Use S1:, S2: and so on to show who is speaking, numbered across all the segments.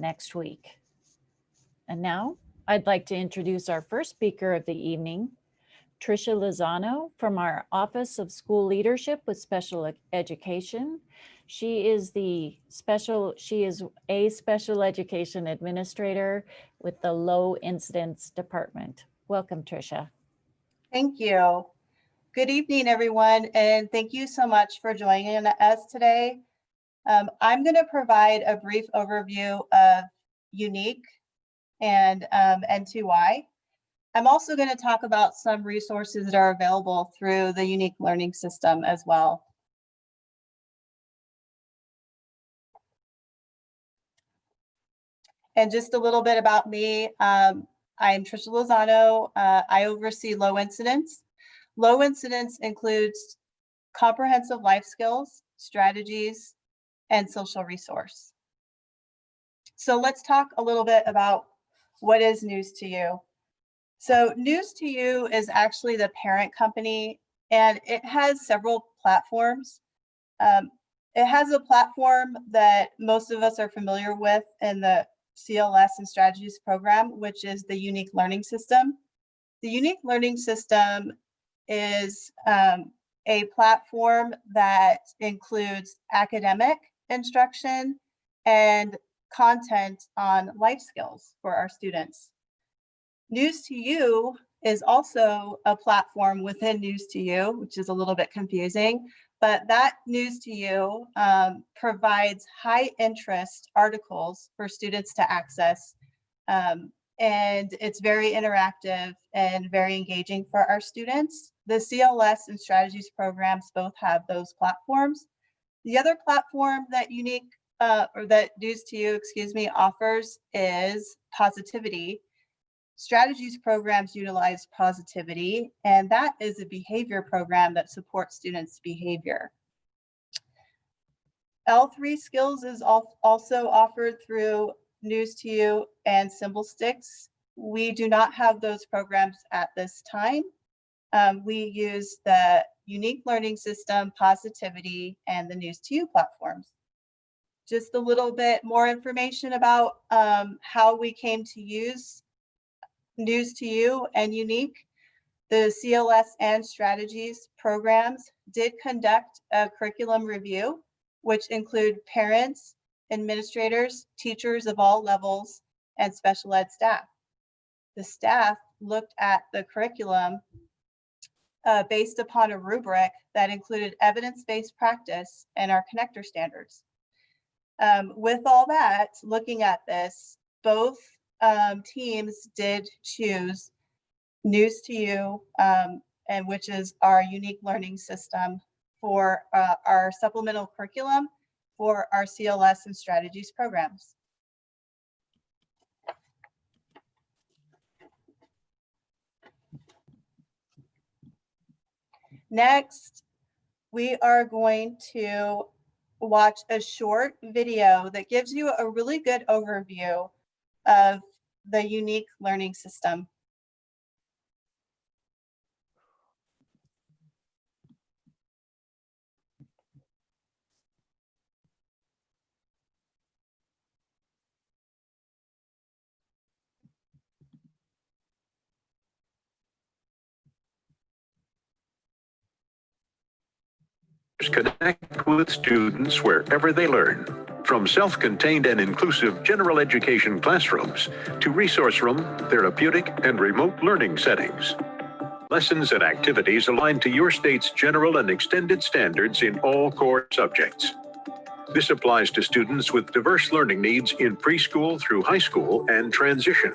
S1: next week. And now I'd like to introduce our first speaker of the evening, Tricia Lozano from our Office of School Leadership with Special Education. She is a special education administrator with the Low Incidence Department. Welcome, Tricia.
S2: Thank you. Good evening, everyone, and thank you so much for joining us today. I'm going to provide a brief overview of Unique and N2Y. I'm also going to talk about some resources that are available through the Unique Learning System as well. And just a little bit about me. I'm Tricia Lozano. I oversee low incidence. Low incidence includes comprehensive life skills, strategies, and social resource. So let's talk a little bit about what is News to You. So News to You is actually the parent company, and it has several platforms. It has a platform that most of us are familiar with in the CLS and Strategies program, which is the Unique Learning System. The Unique Learning System is a platform that includes academic instruction and content on life skills for our students. News to You is also a platform within News to You, which is a little bit confusing, but that News to You provides high interest articles for students to access. And it's very interactive and very engaging for our students. The CLS and Strategies programs both have those platforms. The other platform that that News to You, offers is Positivity. Strategies programs utilize Positivity, and that is a behavior program that supports students' behavior. L3 Skills is also offered through News to You and Symbol Sticks. We do not have those programs at this time. We use the Unique Learning System, Positivity, and the News to You platforms. Just a little bit more information about how we came to use News to You and Unique. The CLS and Strategies programs did conduct a curriculum review, which include parents, administrators, teachers of all levels, and special ed staff. The staff looked at the curriculum based upon a rubric that included evidence-based practice and our connector standards. With all that, looking at this, both teams did choose News to You, and which is our Unique Learning System for our supplemental curriculum for our CLS and Strategies programs. Next, we are going to watch a short video that gives you a really good overview of the Unique Learning System.
S3: Connect with students wherever they learn. From self-contained and inclusive general education classrooms to resource room, therapeutic, and remote learning settings. Lessons and activities aligned to your state's general and extended standards in all core subjects. This applies to students with diverse learning needs in preschool through high school and transition.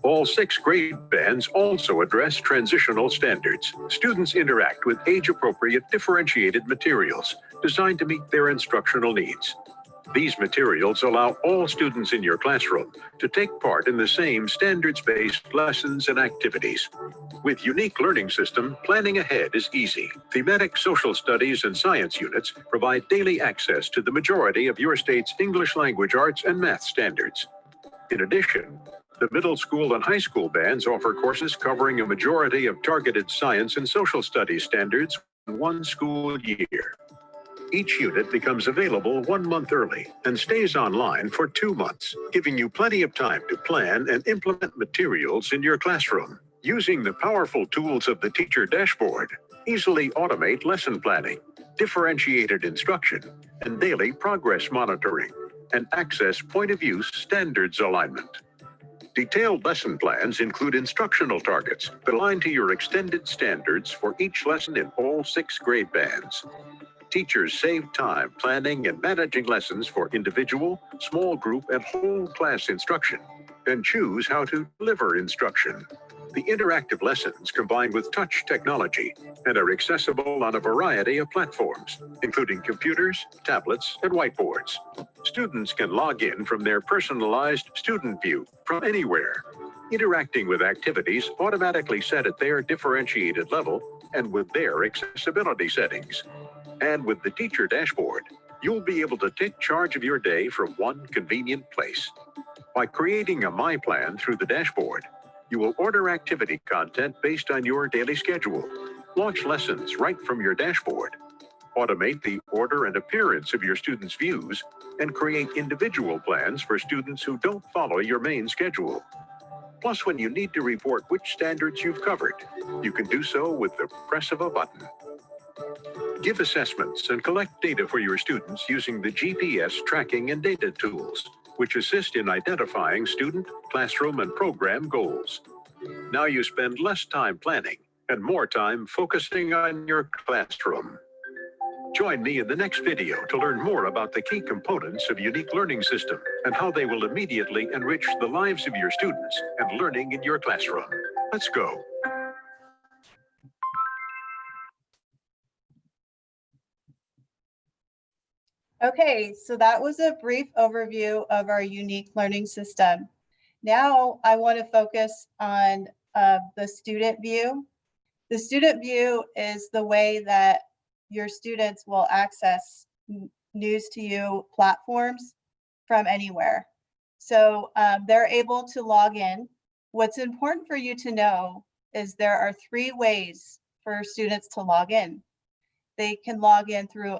S3: All 6 grade bands also address transitional standards. Students interact with age-appropriate differentiated materials designed to meet their instructional needs. These materials allow all students in your classroom to take part in the same standards-based lessons and activities. With Unique Learning System, planning ahead is easy. Thematic social studies and science units provide daily access to the majority of your state's English language arts and math standards. In addition, the middle school and high school bands offer courses covering a majority of targeted science and social studies standards in one school year. Each unit becomes available 1 month early and stays online for 2 months, giving you plenty of time to plan and implement materials in your classroom. Using the powerful tools of the teacher dashboard, easily automate lesson planning, differentiated instruction, and daily progress monitoring, and access point-of-use standards alignment. Detailed lesson plans include instructional targets that align to your extended standards for each lesson in all 6 grade bands. Teachers save time planning and managing lessons for individual, small group, and whole class instruction, and choose how to deliver instruction. The interactive lessons combine with touch technology and are accessible on a variety of platforms, including computers, tablets, and whiteboards. Students can log in from their personalized student view from anywhere, interacting with activities automatically set at their differentiated level and with their accessibility settings. And with the teacher dashboard, you'll be able to take charge of your day from one convenient place. By creating a My Plan through the dashboard, you will order activity content based on your daily schedule, launch lessons right from your dashboard, automate the order and appearance of your students' views, and create individual plans for students who don't follow your main schedule. Plus, when you need to report which standards you've covered, you can do so with the press of a button. Give assessments and collect data for your students using the GPS tracking and data tools, which assist in identifying student, classroom, and program goals. Now you spend less time planning and more time focusing on your classroom. Join me in the next video to learn more about the key components of Unique Learning System and how they will immediately enrich the lives of your students and learning in your classroom. Let's go.
S2: Okay, so that was a brief overview of our unique learning system. Now I want to focus on the student view. The student view is the way that your students will access News to You platforms from anywhere. So they're able to log in. What's important for you to know is there are 3 ways for students to log in. They can log in through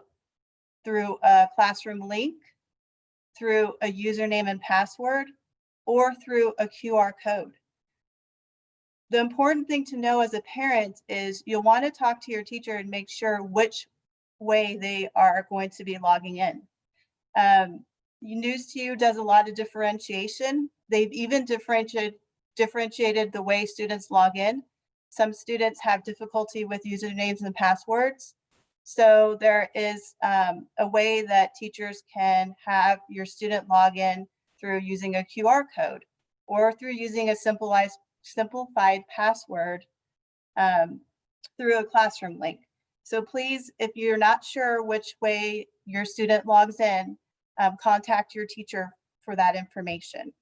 S2: a classroom link, through a username and password, or through a QR code. The important thing to know as a parent is you'll want to talk to your teacher and make sure which way they are going to be logging in. News to You does a lot of differentiation. They've even differentiated the way students log in. Some students have difficulty with usernames and passwords. So there is a way that teachers can have your student log in through using a QR code or through using a simplified password through a classroom link. So please, if you're not sure which way your student logs in, contact your teacher for that information.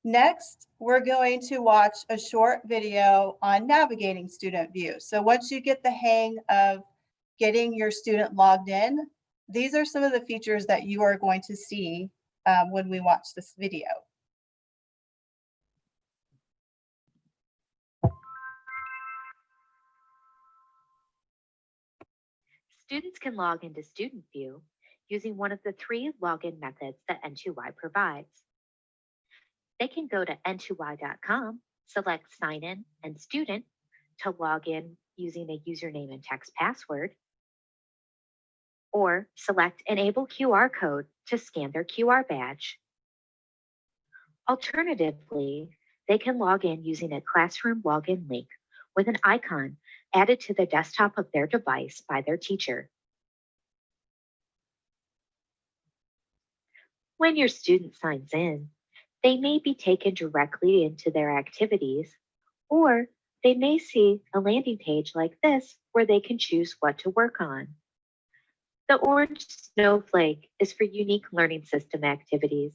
S2: Next, we're going to watch a short video on navigating Student View. So once you get the hang of getting your student logged in, these are some of the features that you are going to see when we watch this video.
S4: Students can log into Student View using one of the 3 login methods that N2Y provides. They can go to n2y.com, select Sign In and Student to log in using a username and text password, or select Enable QR Code to scan their QR badge. Alternatively, they can log in using a classroom login link with an icon added to the desktop of their device by their teacher. When your student signs in, they may be taken directly into their activities, or they may see a landing page like this where they can choose what to work on. The orange snowflake is for unique learning system activities,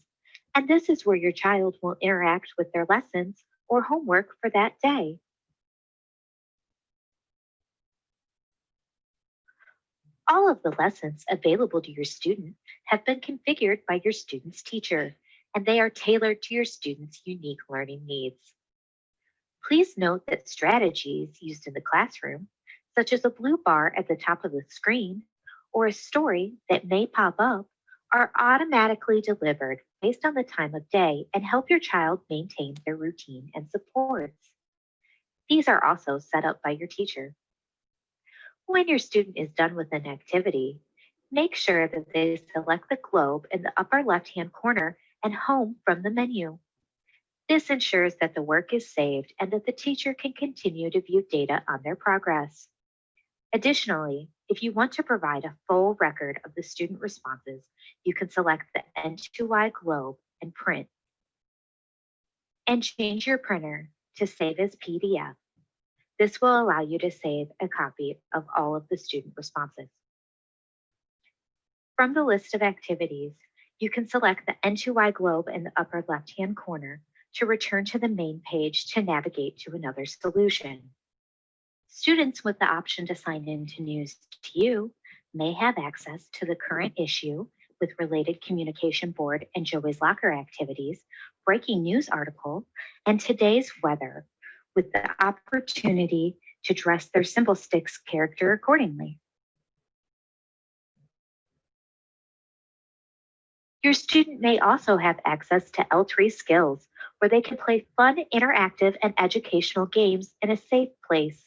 S4: and this is where your child will interact with their lessons or homework for that day. All of the lessons available to your student have been configured by your student's teacher, and they are tailored to your student's unique learning needs. Please note that strategies used in the classroom, such as a blue bar at the top of the screen or a story that may pop up, are automatically delivered based on the time of day and help your child maintain their routine and supports. These are also set up by your teacher. When your student is done with an activity, make sure that they select the globe in the upper left-hand corner and home from the menu. This ensures that the work is saved and that the teacher can continue to view data on their progress. Additionally, if you want to provide a full record of the student responses, you can select the N2Y globe and print. And change your printer to save as PDF. This will allow you to save a copy of all of the student responses. From the list of activities, you can select the N2Y globe in the upper left-hand corner to return to the main page to navigate to another solution. Students with the option to sign in to News2You may have access to the current issue with related communication board and Joey's Locker activities, breaking news article, and today's weather, with the opportunity to dress their symbol sticks character accordingly. Your student may also have access to L3 Skills, where they can play fun, interactive, and educational games in a safe place.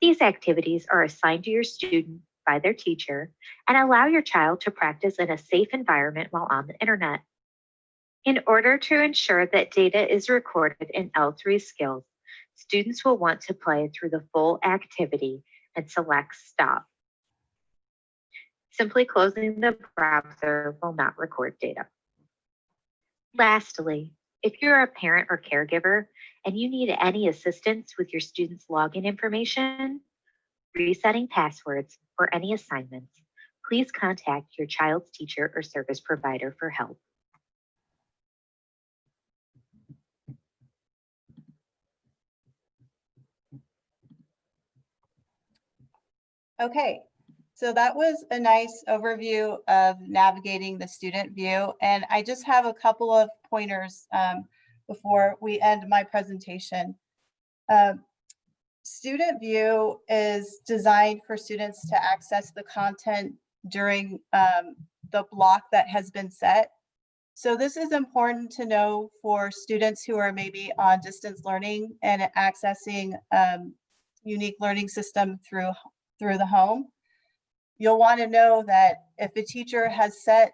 S4: These activities are assigned to your student by their teacher and allow your child to practice in a safe environment while on the internet. In order to ensure that data is recorded in L3 Skills, students will want to play through the full activity and select Stop. Simply closing the browser will not record data. Lastly, if you're a parent or caregiver and you need any assistance with your students' login information, resetting passwords, or any assignments, please contact your child's teacher or service provider for help.
S2: Okay, so that was a nice overview of navigating the student view. And I just have a couple of pointers before we end my presentation. Student view is designed for students to access the content during the block that has been set. So this is important to know for students who are maybe on distance learning and accessing unique learning system through the home. You'll want to know that if a teacher has set,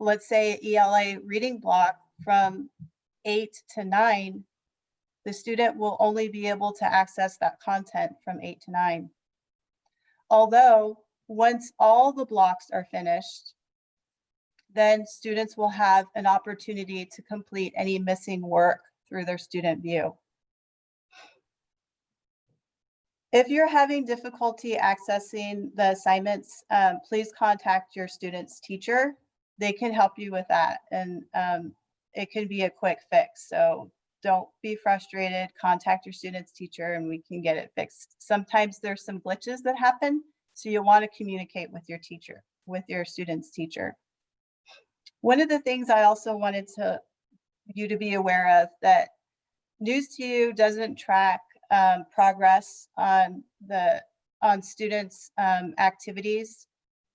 S2: let's say, ELA reading block from 8 to 9, the student will only be able to access that content from 8 to 9. Although once all the blocks are finished, then students will have an opportunity to complete any missing work through their student view. If you're having difficulty accessing the assignments, please contact your student's teacher. They can help you with that, and it can be a quick fix. So don't be frustrated, contact your student's teacher and we can get it fixed. Sometimes there's some glitches that happen, so you want to communicate with your teacher, with your student's teacher. One of the things I also wanted you to be aware of, that News2You doesn't track progress on students' activities.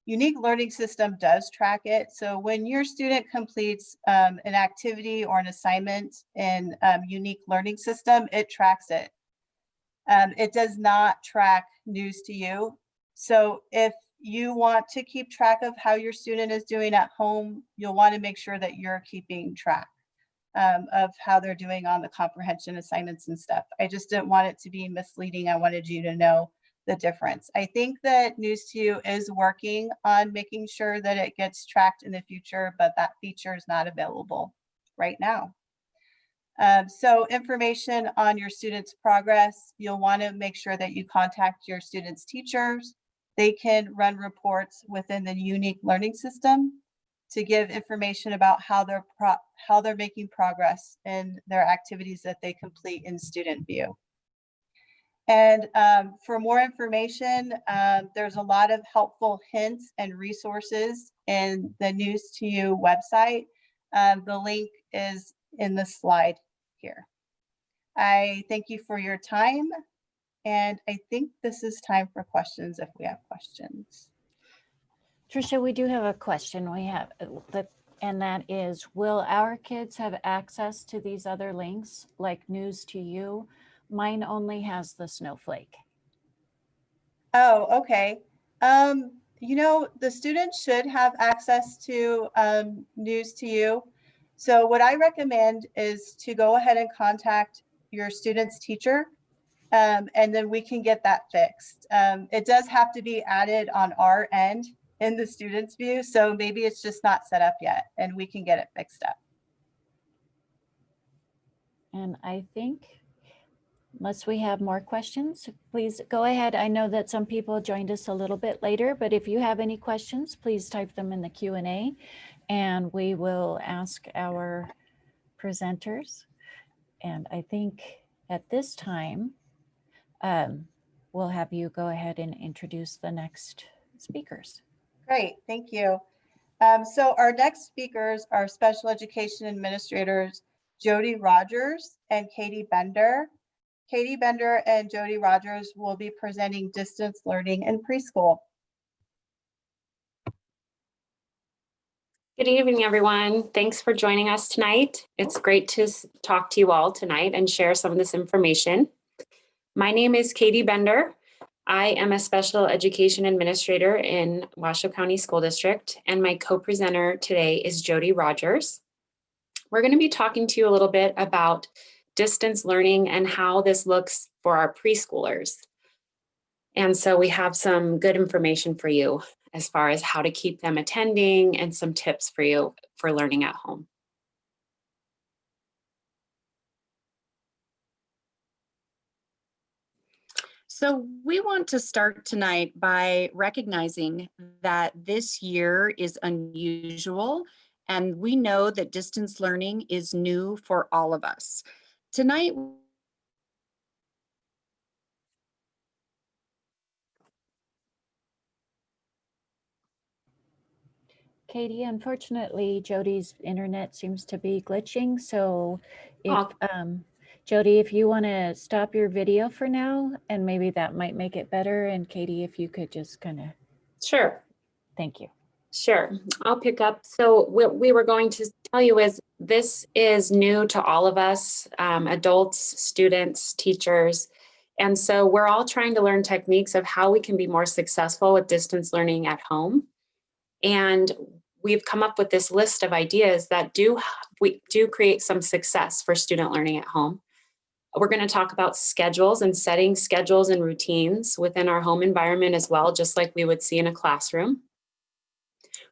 S2: Unique Learning System does track it. So when your student completes an activity or an assignment in Unique Learning System, it tracks it. It does not track News2You. So if you want to keep track of how your student is doing at home, you'll want to make sure that you're keeping track of how they're doing on the comprehension assignments and stuff. I just didn't want it to be misleading. I wanted you to know the difference. I think that News2You is working on making sure that it gets tracked in the future, but that feature is not available right now. So information on your students' progress, you'll want to make sure that you contact your students' teachers. They can run reports within the Unique Learning System to give information about how they're making progress in their activities that they complete in Student View. And for more information, there's a lot of helpful hints and resources in the News2You website. The link is in the slide here. I thank you for your time. And I think this is time for questions if we have questions.
S1: Tricia, we do have a question. We have and that is, will our kids have access to these other links like News to You? Mine only has the snowflake.
S2: Oh, okay. You know, the students should have access to News to You. So what I recommend is to go ahead and contact your student's teacher, and then we can get that fixed. It does have to be added on our end in the student's view, so maybe it's just not set up yet, and we can get it fixed up.
S1: And I think, unless we have more questions, please go ahead. I know that some people joined us a little bit later, but if you have any questions, please type them in the Q&A and we will ask our presenters. And I think at this time, we'll have you go ahead and introduce the next speakers.
S2: Great, thank you. So our next speakers are special education administrators, Jody Rogers and Katie Bender. Katie Bender and Jody Rogers will be presenting distance learning in preschool.
S5: Good evening, everyone. Thanks for joining us tonight. It's great to talk to you all tonight and share some of this information. My name is Katie Bender. I am a special education administrator in Washoe County School District, and my co-presenter today is Jody Rogers. We're going to be talking to you a little bit about distance learning and how this looks for our preschoolers. And so we have some good information for you as far as how to keep them attending and some tips for you for learning at home.
S6: So we want to start tonight by recognizing that this year is unusual, and we know that distance learning is new for all of us. Tonight,
S1: Katie, unfortunately, Jody's internet seems to be glitching. So if, Jody, if you want to stop your video for now, and maybe that might make it better. And Katie, if you could just kind of.
S5: Sure.
S1: Thank you.
S5: Sure, I'll pick up. So what we were going to tell you is this is new to all of us, adults, students, teachers. And so we're all trying to learn techniques of how we can be more successful with distance learning at home. And we've come up with this list of ideas that do create some success for student learning at home. We're going to talk about schedules and setting schedules and routines within our home environment as well, just like we would see in a classroom.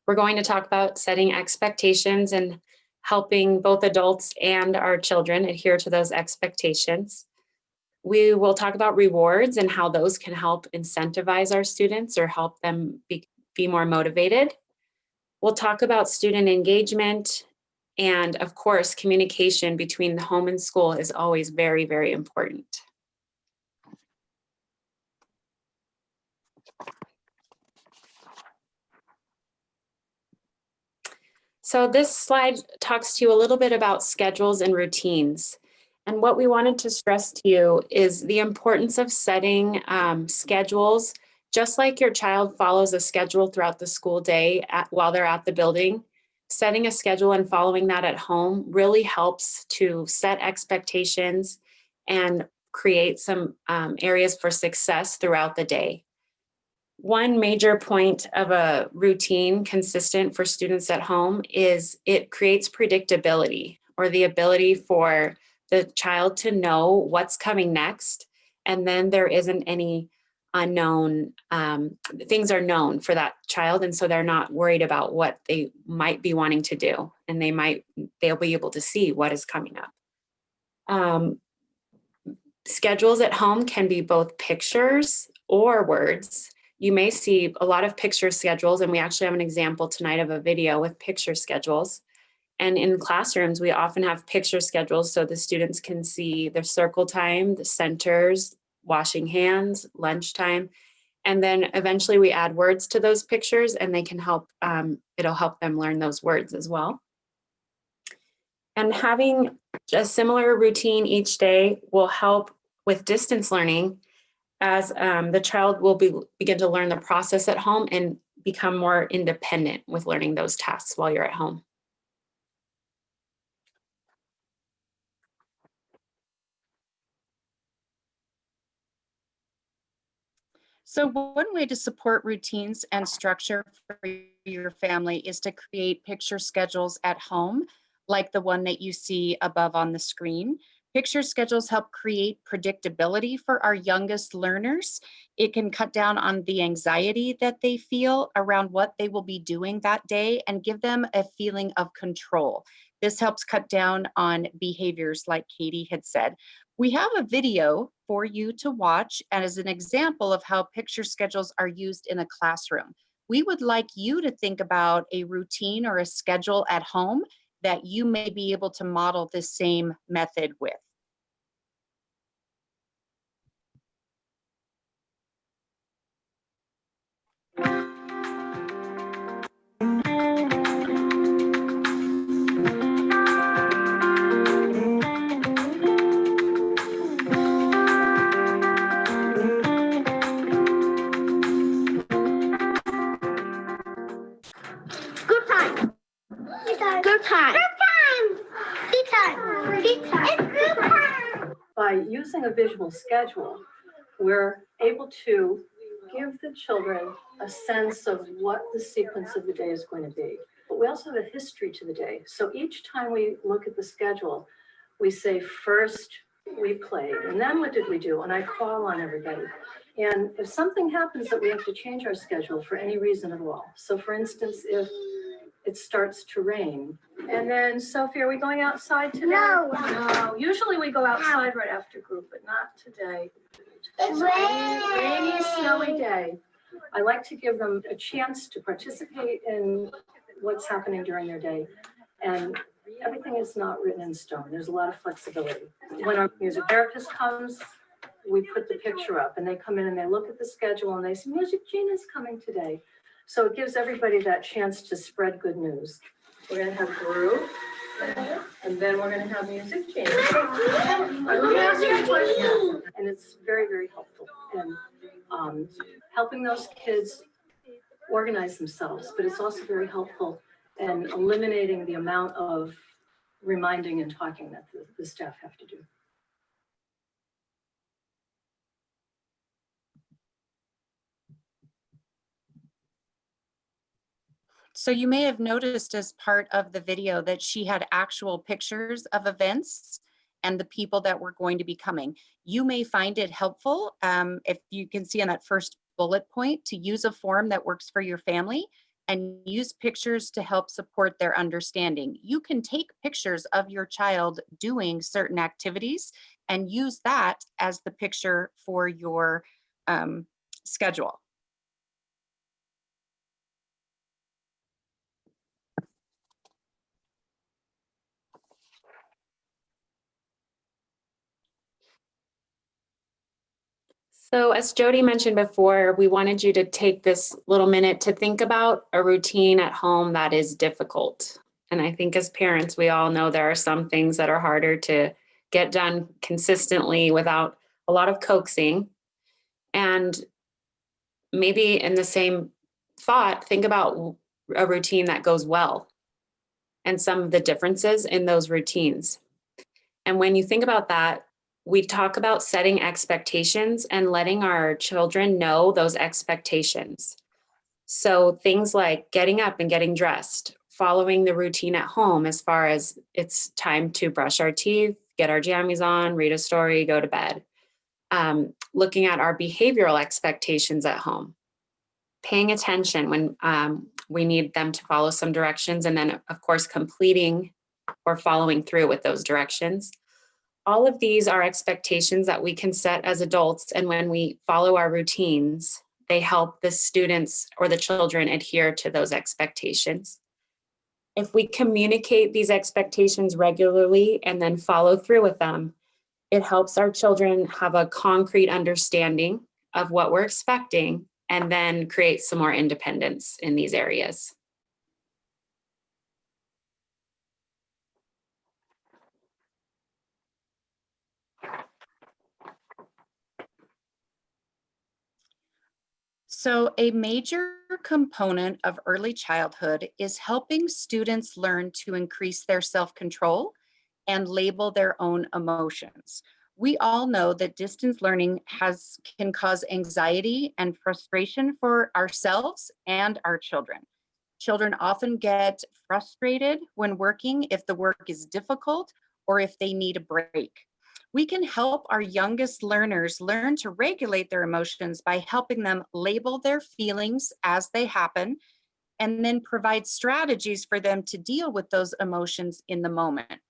S5: We're going to talk about setting expectations and helping both adults and our children adhere to those expectations. We will talk about rewards and how those can help incentivize our students or help them be more motivated. We'll talk about student engagement, and of course, communication between the home and school is always very, very important. So this slide talks to you a little bit about schedules and routines. And what we wanted to stress to you is the importance of setting schedules, just like your child follows a schedule throughout the school day while they're at the building. Setting a schedule and following that at home really helps to set expectations and create some areas for success throughout the day. One major point of a routine consistent for students at home is it creates predictability, or the ability for the child to know what's coming next. And then there isn't any unknown, things are known for that child. And so they're not worried about what they might be wanting to do. And they'll be able to see what is coming up. Schedules at home can be both pictures or words. You may see a lot of picture schedules, and we actually have an example tonight of a video with picture schedules. And in classrooms, we often have picture schedules so the students can see their circle time, the centers, washing hands, lunchtime, and then eventually we add words to those pictures, and they can help, it'll help them learn those words as well. And having a similar routine each day will help with distance learning, as the child will begin to learn the process at home and become more independent with learning those tasks while you're at home.
S6: So one way to support routines and structure for your family is to create picture schedules at home, like the one that you see above on the screen. Picture schedules help create predictability for our youngest learners. It can cut down on the anxiety that they feel around what they will be doing that day and give them a feeling of control. This helps cut down on behaviors like Katie had said. We have a video for you to watch as an example of how picture schedules are used in a classroom. We would like you to think about a routine or a schedule at home that you may be able to model the same method with.
S7: Good time. Good time. Good time. Good time. Good time. It's good time.
S8: By using a visual schedule, we're able to give the children a sense of what the sequence of the day is going to be. But we also have a history to the day. So each time we look at the schedule, we say, first we played, and then what did we do? And I call on everybody. And if something happens that we have to change our schedule for any reason at all. So for instance, if it starts to rain, and then Sophie, are we going outside today? No. Usually we go outside right after group, but not today. It's a rainy, snowy day. I like to give them a chance to participate in what's happening during their day. And everything is not written in stone. There's a lot of flexibility. When our music therapist comes, we put the picture up and they come in and they look at the schedule and they say, Music Gene is coming today. So it gives everybody that chance to spread good news. We're gonna have group, and then we're gonna have Music Gene. And it's very, very helpful in helping those kids organize themselves, but it's also very helpful in eliminating the amount of reminding and talking that the staff have to do.
S6: So you may have noticed as part of the video that she had actual pictures of events and the people that were going to be coming. You may find it helpful, if you can see on that first bullet point, to use a form that works for your family and use pictures to help support their understanding. You can take pictures of your child doing certain activities and use that as the picture for your schedule.
S5: So as Jody mentioned before, we wanted you to take this little minute to think about a routine at home that is difficult. And I think as parents, we all know there are some things that are harder to get done consistently without a lot of coaxing. And maybe in the same thought, think about a routine that goes well and some of the differences in those routines. And when you think about that, we talk about setting expectations and letting our children know those expectations. So things like getting up and getting dressed, following the routine at home as far as it's time to brush our teeth, get our jammies on, read a story, go to bed. Looking at our behavioral expectations at home, paying attention when we need them to follow some directions, and then of course completing or following through with those directions. All of these are expectations that we can set as adults, and when we follow our routines, they help the students or the children adhere to those expectations. If we communicate these expectations regularly and then follow through with them, it helps our children have a concrete understanding of what we're expecting and then create some more independence in these areas.
S6: So a major component of early childhood is helping students learn to increase their self-control and label their own emotions. We all know that distance learning can cause anxiety and frustration for ourselves and our children. Children often get frustrated when working if the work is difficult or if they need a break. We can help our youngest learners learn to regulate their emotions by helping them label their feelings as they happen and then provide strategies for them to deal with those emotions in the moment.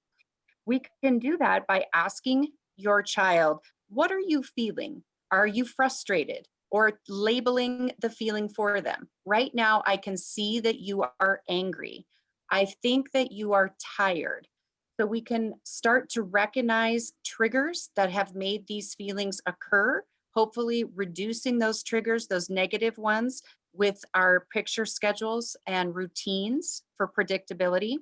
S6: We can do that by asking your child, what are you feeling? Are you frustrated? Or labeling the feeling for them. Right now, I can see that you are angry. I think that you are tired. So we can start to recognize triggers that have made these feelings occur, hopefully reducing those triggers, those negative ones, with our picture schedules and routines for predictability.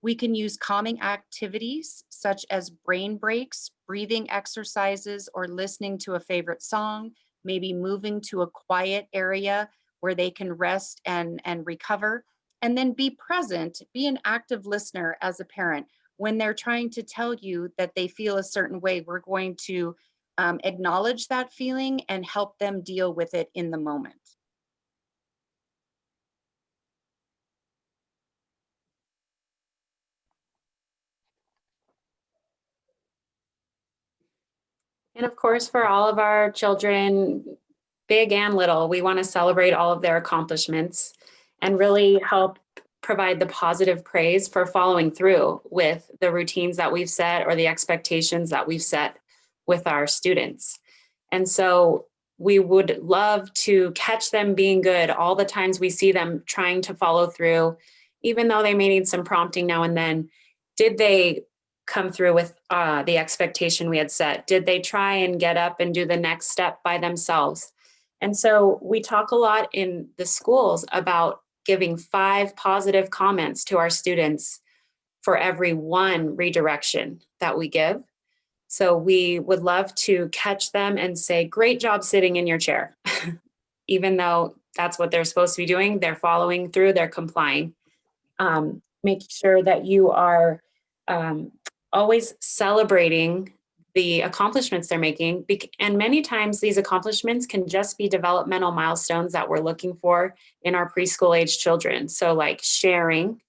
S6: We can use calming activities such as brain breaks, breathing exercises, or listening to a favorite song, maybe moving to a quiet area where they can rest and recover. And then be present, be an active listener as a parent. When they're trying to tell you that they feel a certain way, we're going to acknowledge that feeling and help them deal with it in the moment.
S5: And of course, for all of our children, big and little, we want to celebrate all of their accomplishments and really help provide the positive praise for following through with the routines that we've set or the expectations that we've set with our students. And so we would love to catch them being good all the times we see them trying to follow through, even though they may need some prompting now and then. Did they come through with the expectation we had set? Did they try and get up and do the next step by themselves? And so we talk a lot in the schools about giving 5 positive comments to our students for every 1 redirection that we give. So we would love to catch them and say, great job sitting in your chair. Even though that's what they're supposed to be doing, they're following through, they're complying. Make sure that you are always celebrating the accomplishments they're making. And many times these accomplishments can just be developmental milestones that we're looking for in our preschool age children. So like sharing,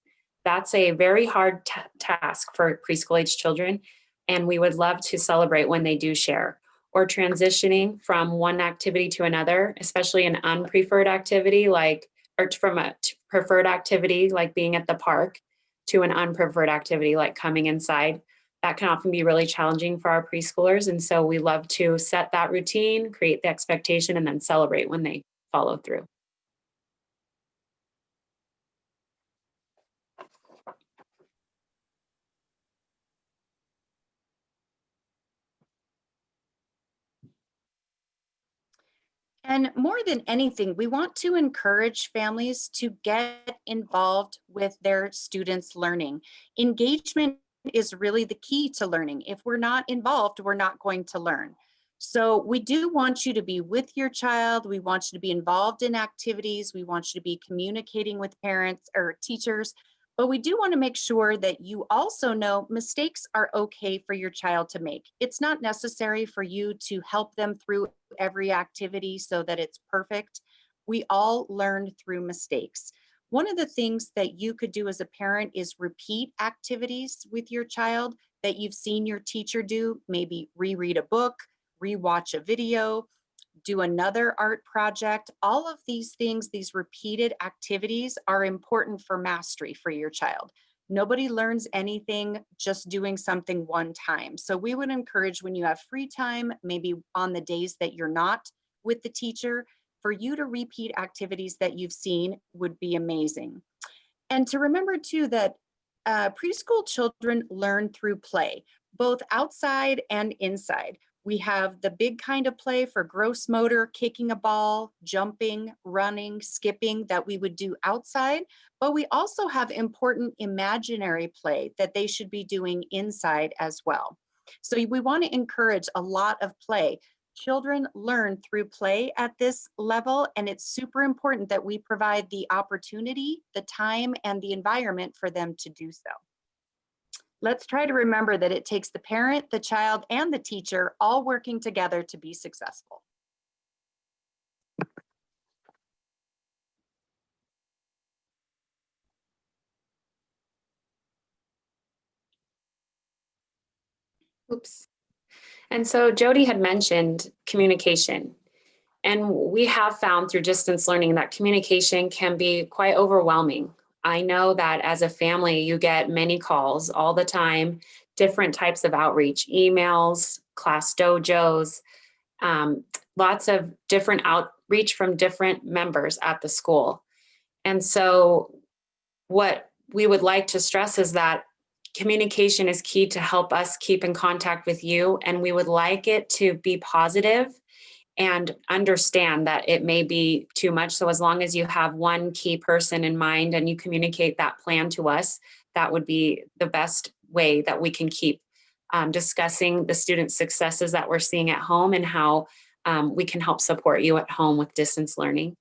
S5: that's a very hard task for preschool age children. And we would love to celebrate when they do share, or transitioning from one activity to another, especially an unpreferred activity, like, or from a preferred activity, like being at the park, to an unpreferred activity, like coming inside. That can often be really challenging for our preschoolers. And so we love to set that routine, create the expectation, and then celebrate when they follow through.
S6: And more than anything, we want to encourage families to get involved with their students' learning. Engagement is really the key to learning. If we're not involved, we're not going to learn. So we do want you to be with your child. We want you to be involved in activities. We want you to be communicating with parents or teachers. But we do want to make sure that you also know mistakes are okay for your child to make. It's not necessary for you to help them through every activity so that it's perfect. We all learn through mistakes. One of the things that you could do as a parent is repeat activities with your child that you've seen your teacher do, maybe reread a book, rewatch a video, do another art project. All of these things, these repeated activities, are important for mastery for your child. Nobody learns anything just doing something one time. So we would encourage, when you have free time, maybe on the days that you're not with the teacher, for you to repeat activities that you've seen would be amazing. And to remember too that preschool children learn through play, both outside and inside. We have the big kind of play for gross motor, kicking a ball, jumping, running, skipping, that we would do outside. But we also have important imaginary play that they should be doing inside as well. So we want to encourage a lot of play. Children learn through play at this level, and it's super important that we provide the opportunity, the time, and the environment for them to do so. Let's try to remember that it takes the parent, the child, and the teacher all working together to be successful.
S5: Oops. And so Jody had mentioned communication. And we have found through distance learning that communication can be quite overwhelming. I know that as a family, you get many calls all the time, different types of outreach, emails, class dojos, lots of different outreach from different members at the school. And so what we would like to stress is that communication is key to help us keep in contact with you. And we would like it to be positive and understand that it may be too much. So as long as you have one key person in mind and you communicate that plan to us, that would be the best way that we can keep discussing the student successes that we're seeing at home and how we can help support you at home with distance learning.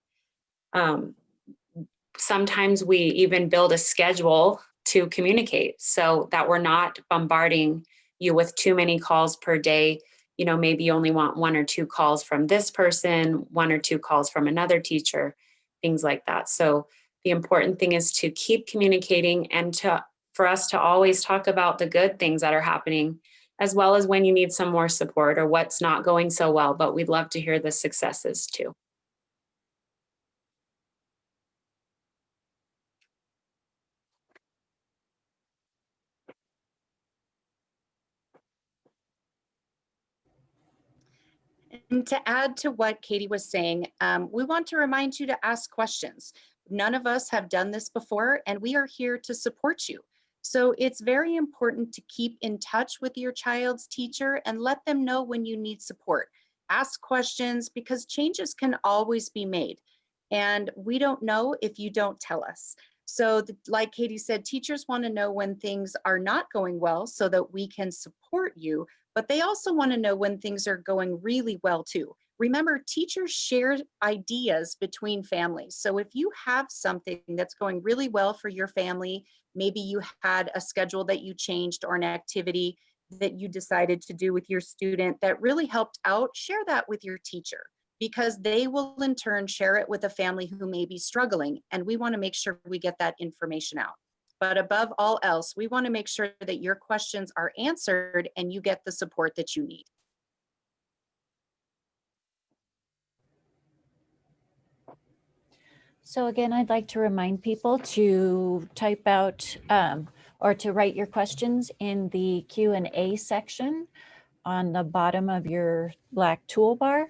S5: Sometimes we even build a schedule to communicate so that we're not bombarding you with too many calls per day. You know, maybe you only want 1 or 2 calls from this person, 1 or 2 calls from another teacher, things like that. So the important thing is to keep communicating and for us to always talk about the good things that are happening, as well as when you need some more support or what's not going so well, but we'd love to hear the successes too.
S6: And to add to what Katie was saying, we want to remind you to ask questions. None of us have done this before, and we are here to support you. So it's very important to keep in touch with your child's teacher and let them know when you need support. Ask questions because changes can always be made. And we don't know if you don't tell us. So like Katie said, teachers want to know when things are not going well so that we can support you, but they also want to know when things are going really well too. Remember, teachers share ideas between families. So if you have something that's going really well for your family, maybe you had a schedule that you changed or an activity that you decided to do with your student that really helped out, share that with your teacher, because they will in turn share it with a family who may be struggling. And we want to make sure we get that information out. But above all else, we want to make sure that your questions are answered and you get the support that you need.
S1: So again, I'd like to remind people to type out or to write your questions in the Q&A section on the bottom of your black toolbar.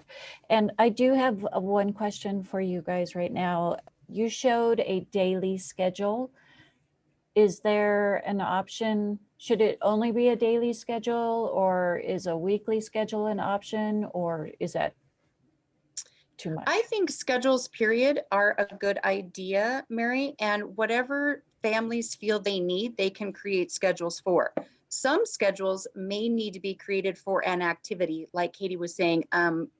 S1: And I do have one question for you guys right now. You showed a daily schedule. Is there an option? Should it only be a daily schedule, or is a weekly schedule an option, or is that too much?
S6: I think schedules, period, are a good idea, Mary, and whatever families feel they need, they can create schedules for. Some schedules may need to be created for an activity, like Katie was saying,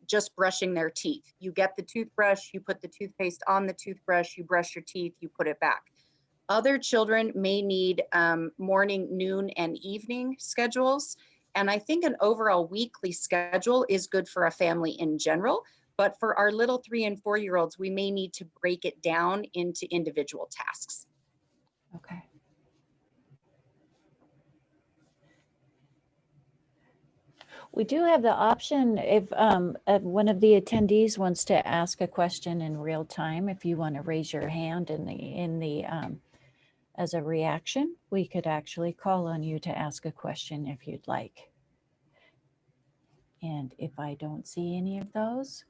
S6: just brushing their teeth. You get the toothbrush, you put the toothpaste on the toothbrush, you brush your teeth, you put it back. Other children may need morning, noon, and evening schedules. And I think an overall weekly schedule is good for a family in general. But for our little 3 and 4-year-olds, we may need to break it down into individual tasks.
S1: Okay. We do have the option if one of the attendees wants to ask a question in real time. If you want to raise your hand in the as a reaction, we could actually call on you to ask a question if you'd like. And if I don't see any of those,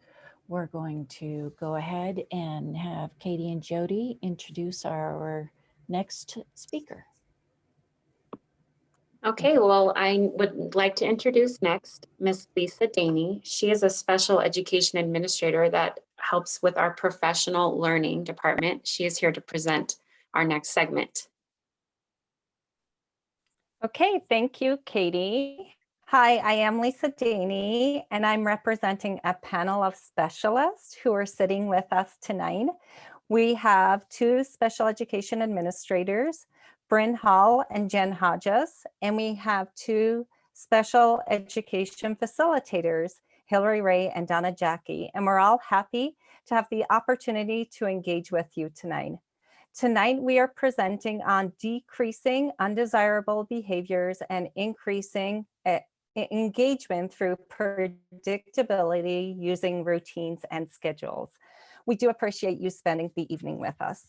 S1: we're going to go ahead and have Katie and Jody introduce our next speaker.
S5: Okay, well, I would like to introduce next Miss Lisa Daney. She is a special education administrator that helps with our professional learning department. She is here to present our next segment.
S9: Okay, thank you, Katie. Hi, I am Lisa Daney, and I'm representing a panel of specialists who are sitting with us tonight. We have two special education administrators, Bryn Hall and Jen Hodges, and we have two special education facilitators, Hillary Ray and Donna Jackie, and we're all happy to have the opportunity to engage with you tonight. Tonight, we are presenting on decreasing undesirable behaviors and increasing engagement through predictability using routines and schedules. We do appreciate you spending the evening with us.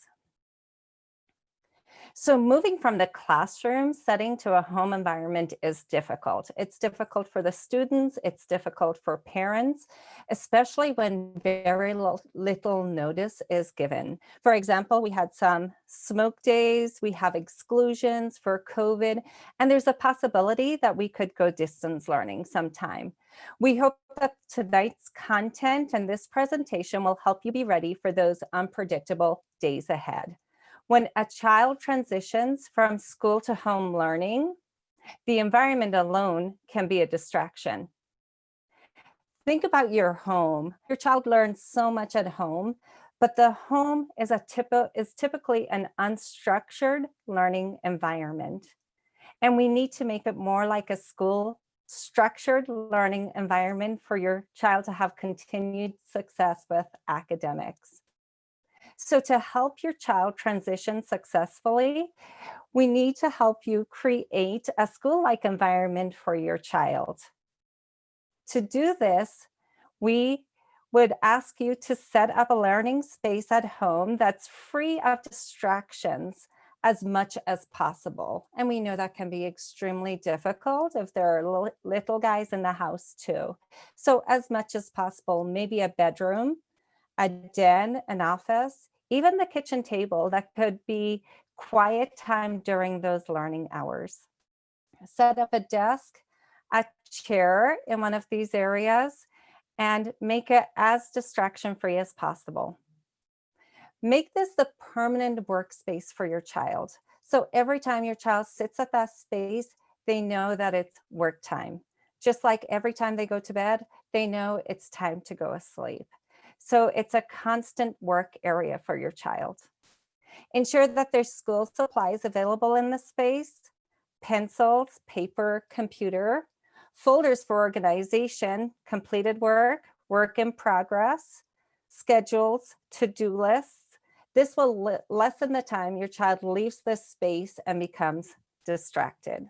S9: So moving from the classroom setting to a home environment is difficult. It's difficult for the students, it's difficult for parents, especially when very little notice is given. For example, we had some smoke days, we have exclusions for COVID, and there's a possibility that we could go distance learning sometime. We hope that tonight's content and this presentation will help you be ready for those unpredictable days ahead. When a child transitions from school to home learning, the environment alone can be a distraction. Think about your home. Your child learns so much at home, but the home is typically an unstructured learning environment. And we need to make it more like a school structured learning environment for your child to have continued success with academics. So to help your child transition successfully, we need to help you create a school-like environment for your child. To do this, we would ask you to set up a learning space at home that's free of distractions as much as possible. And we know that can be extremely difficult if there are little guys in the house too. So as much as possible, maybe a bedroom, a den, an office, even the kitchen table that could be quiet time during those learning hours. Set up a desk, a chair in one of these areas, and make it as distraction-free as possible. Make this the permanent workspace for your child. So every time your child sits at that space, they know that it's work time. Just like every time they go to bed, they know it's time to go asleep. So it's a constant work area for your child. Ensure that there's school supplies available in the space, pencils, paper, computer, folders for organization, completed work, work in progress, schedules, to-do lists. This will lessen the time your child leaves this space and becomes distracted.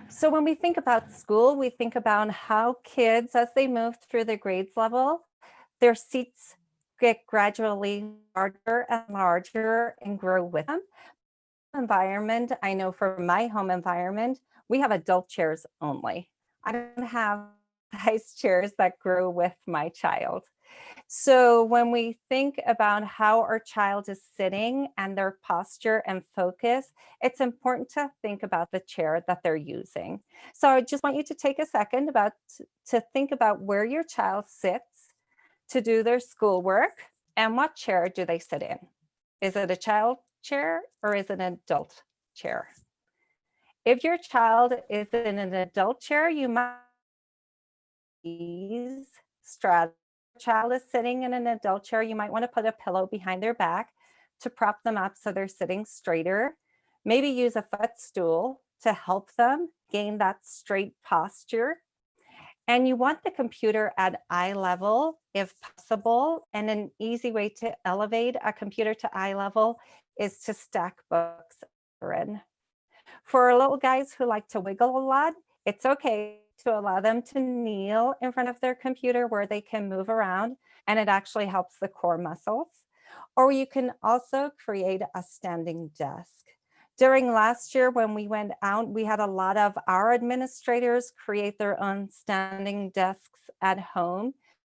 S9: So when we think about school, we think about how kids, as they move through the grades level, their seats get gradually larger and larger and grow with them. Environment, I know for my home environment, we have adult chairs only. I don't have nice chairs that grow with my child. So when we think about how our child is sitting and their posture and focus, it's important to think about the chair that they're using. So I just want you to take a second to think about where your child sits to do their schoolwork and what chair do they sit in. Is it a child chair or is it an adult chair? If your child is in an adult chair, you might use strategy. Child is sitting in an adult chair, you might want to put a pillow behind their back to prop them up so they're sitting straighter. Maybe use a footstool to help them gain that straight posture. And you want the computer at eye level if possible. And an easy way to elevate a computer to eye level is to stack books in. For little guys who like to wiggle a lot, it's okay to allow them to kneel in front of their computer where they can move around, and it actually helps the core muscles. Or you can also create a standing desk. During last year when we went out, we had a lot of our administrators create their own standing desks at home.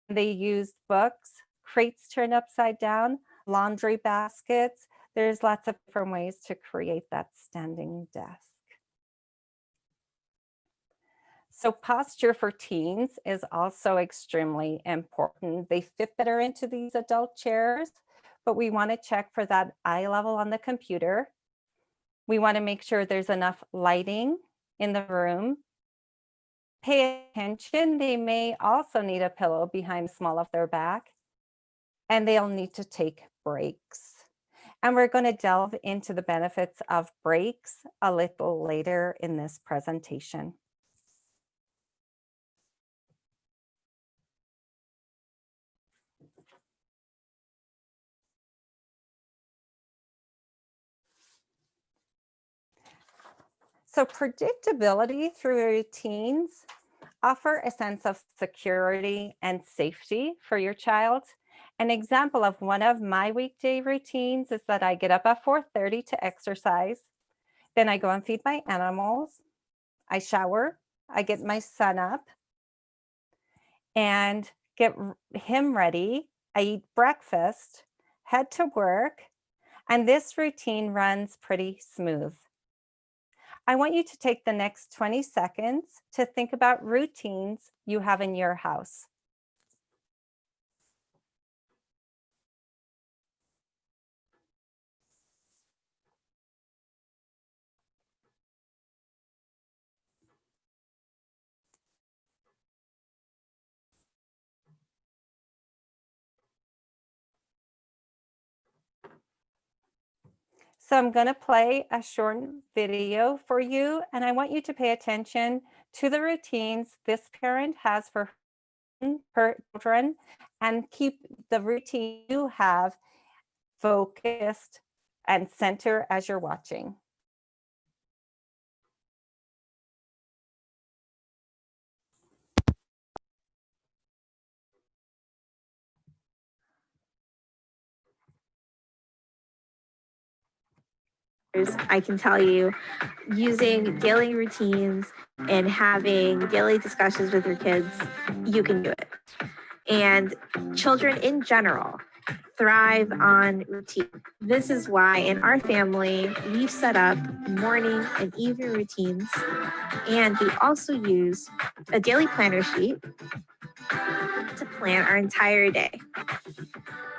S9: They used books, crates turned upside down, laundry baskets. There's lots of different ways to create that standing desk. So posture for teens is also extremely important. They fit better into these adult chairs, but we want to check for that eye level on the computer. We want to make sure there's enough lighting in the room. Pay attention. They may also need a pillow behind the small of their back, and they'll need to take breaks. And we're going to delve into the benefits of breaks a little later in this presentation. So predictability through routines offer a sense of security and safety for your child. An example of one of my weekday routines is that I get up at 4:30 to exercise. Then I go and feed my animals. I shower. I get my son up and get him ready. I eat breakfast, head to work, and this routine runs pretty smooth. I want you to take the next 20 seconds to think about routines you have in your house. So I'm going to play a short video for you, and I want you to pay attention to the routines this parent has for her children and keep the routine you have focused and center as you're watching.
S10: I can tell you, using daily routines and having daily discussions with your kids, you can do it. And children in general thrive on routine. This is why in our family, we've set up morning and evening routines. And we also use a daily planner sheet to plan our entire day.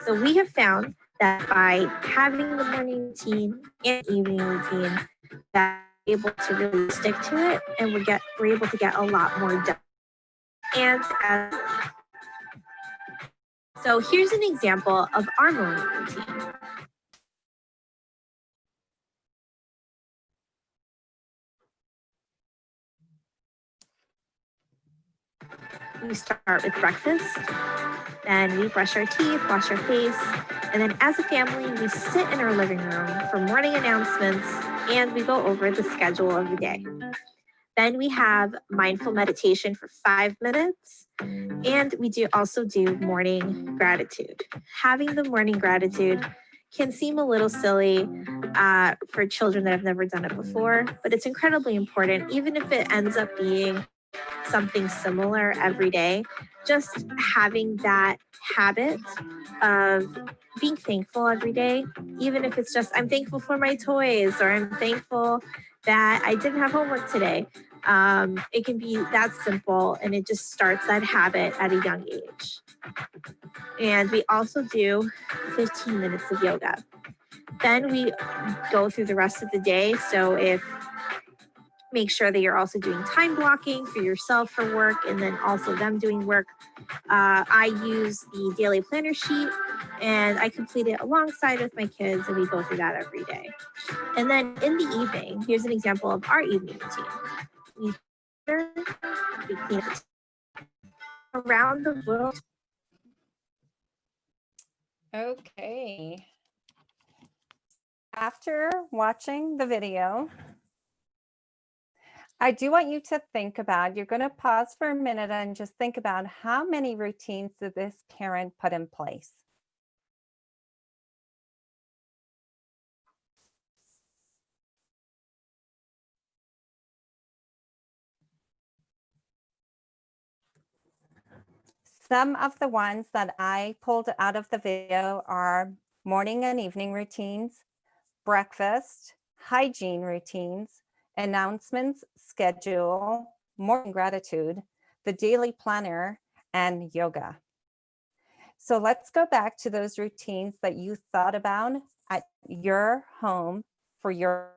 S10: So we have found that by having the morning routine and evening routine, that we're able to really stick to it, and we're able to get a lot more done. And so here's an example of our morning routine. We start with breakfast, then we brush our teeth, wash our face, and then as a family, we sit in our living room for morning announcements, and we go over the schedule of the day. Then we have mindful meditation for 5 minutes, and we also do morning gratitude. Having the morning gratitude can seem a little silly for children that have never done it before, but it's incredibly important, even if it ends up being something similar every day. Just having that habit of being thankful every day, even if it's just, I'm thankful for my toys, or I'm thankful that I didn't have homework today. It can be that simple, and it just starts that habit at a young age. And we also do 15 minutes of yoga. Then we go through the rest of the day. So make sure that you're also doing time blocking for yourself for work, and then also them doing work. I use the daily planner sheet, and I complete it alongside with my kids, and we go through that every day. And then in the evening, here's an example of our evening routine. We clean up around the world.
S9: Okay. After watching the video, I do want you to think about, you're going to pause for a minute and just think about how many routines did this parent put in place? Some of the ones that I pulled out of the video are morning and evening routines, breakfast, hygiene routines, announcements, schedule, morning gratitude, the daily planner, and yoga. So let's go back to those routines that you thought about at your home for your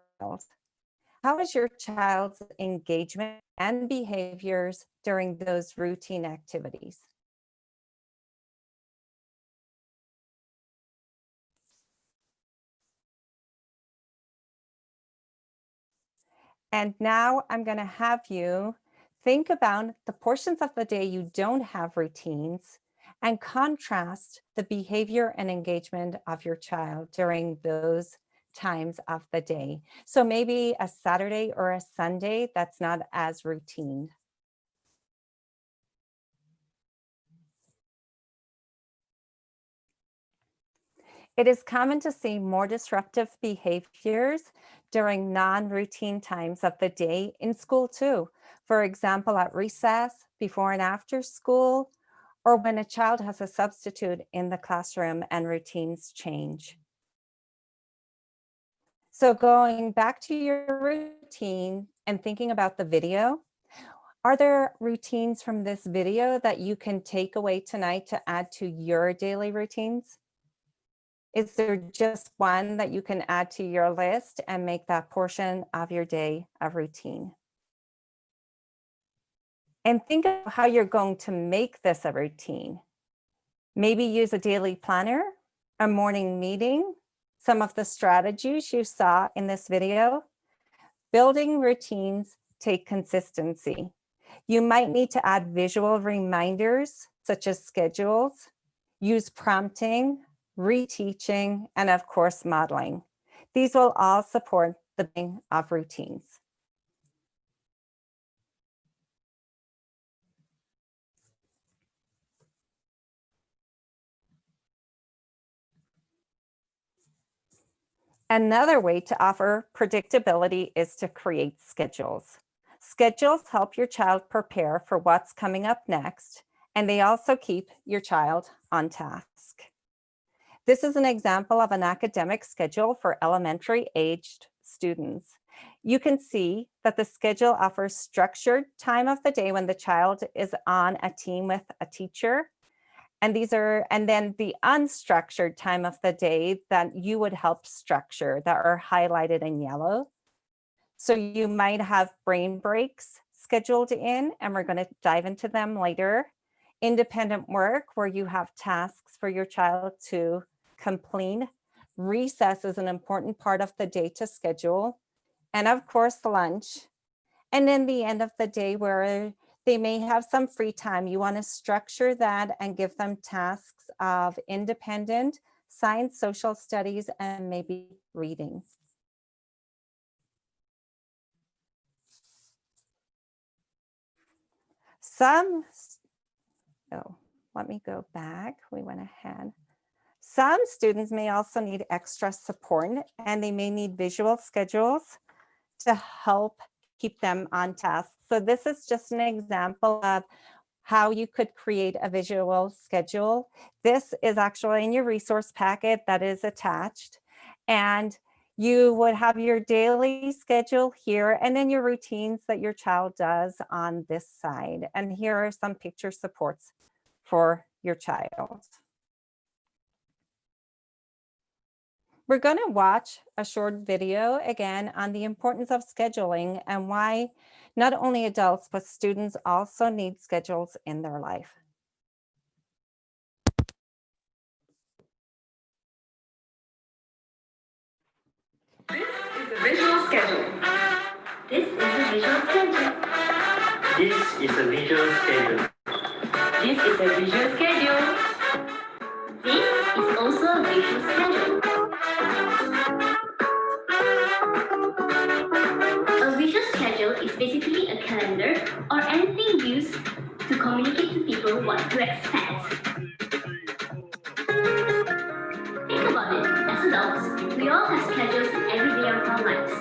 S9: How is your child's engagement and behaviors during those routine activities? And now I'm going to have you think about the portions of the day you don't have routines and contrast the behavior and engagement of your child during those times of the day. So maybe a Saturday or a Sunday that's not as routine. It is common to see more disruptive behaviors during non-routine times of the day in school too. For example, at recess, before and after school, or when a child has a substitute in the classroom and routines change. So going back to your routine and thinking about the video, are there routines from this video that you can take away tonight to add to your daily routines? Is there just one that you can add to your list and make that portion of your day a routine? And think of how you're going to make this a routine. Maybe use a daily planner, a morning meeting, some of the strategies you saw in this video. Building routines take consistency. You might need to add visual reminders, such as schedules, use prompting, reteaching, and of course, modeling. These will all support the building of routines. Another way to offer predictability is to create schedules. Schedules help your child prepare for what's coming up next, and they also keep your child on task. This is an example of an academic schedule for elementary-aged students. You can see that the schedule offers structured time of the day when the child is on a team with a teacher. And then the unstructured time of the day that you would help structure that are highlighted in yellow. So you might have brain breaks scheduled in, and we're going to dive into them later. Independent work where you have tasks for your child to complete. Recess is an important part of the day to schedule. And of course, lunch. And then the end of the day where they may have some free time. You want to structure that and give them tasks of independent, science, social studies, and maybe reading. Let me go back. We went ahead. Some students may also need extra support, and they may need visual schedules to help keep them on task. So this is just an example of how you could create a visual schedule. This is actually in your resource packet that is attached, and you would have your daily schedule here and then your routines that your child does on this side. And here are some picture supports for your child. We're going to watch a short video again on the importance of scheduling and why not only adults, but students also need schedules in their life.
S11: This is a visual schedule.
S7: This is a visual schedule.
S11: This is a visual schedule.
S7: This is a visual schedule. This is also a visual schedule. A visual schedule is basically a calendar or anything used to communicate to people what to expect. Think about it, as adults, we all have schedules in every day of our lives.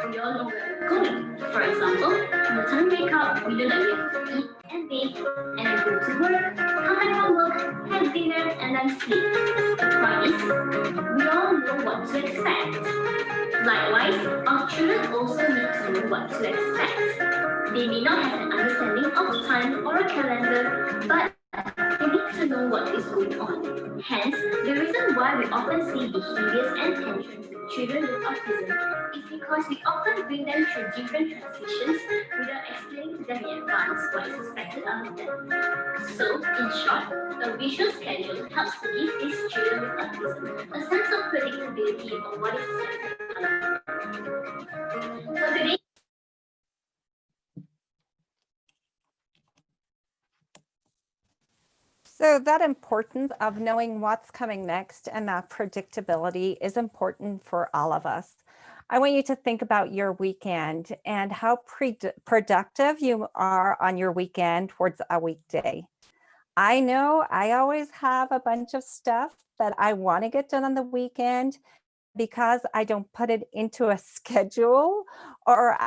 S7: We all know where we're going. For example, in the time we wake up, we know that we have to eat and bathe, and then go to work, come back from work, have dinner, and then sleep. The point is, we all know what to expect. Likewise, our children also need to know what to expect. They may not have an understanding of time or a calendar, but they need to know what is going on. Hence, the reason why we often see behaviors and tantrums with children with autism is because we often bring them through different transitions without explaining to them in advance what is expected out of them. So, in short, a visual schedule helps to give these children with autism a sense of predictability of what is expected out of them. So today,
S9: So that importance of knowing what's coming next and that predictability is important for all of us. I want you to think about your weekend and how productive you are on your weekend towards a weekday. I know I always have a bunch of stuff that I want to get done on the weekend. Because I don't put it into a schedule or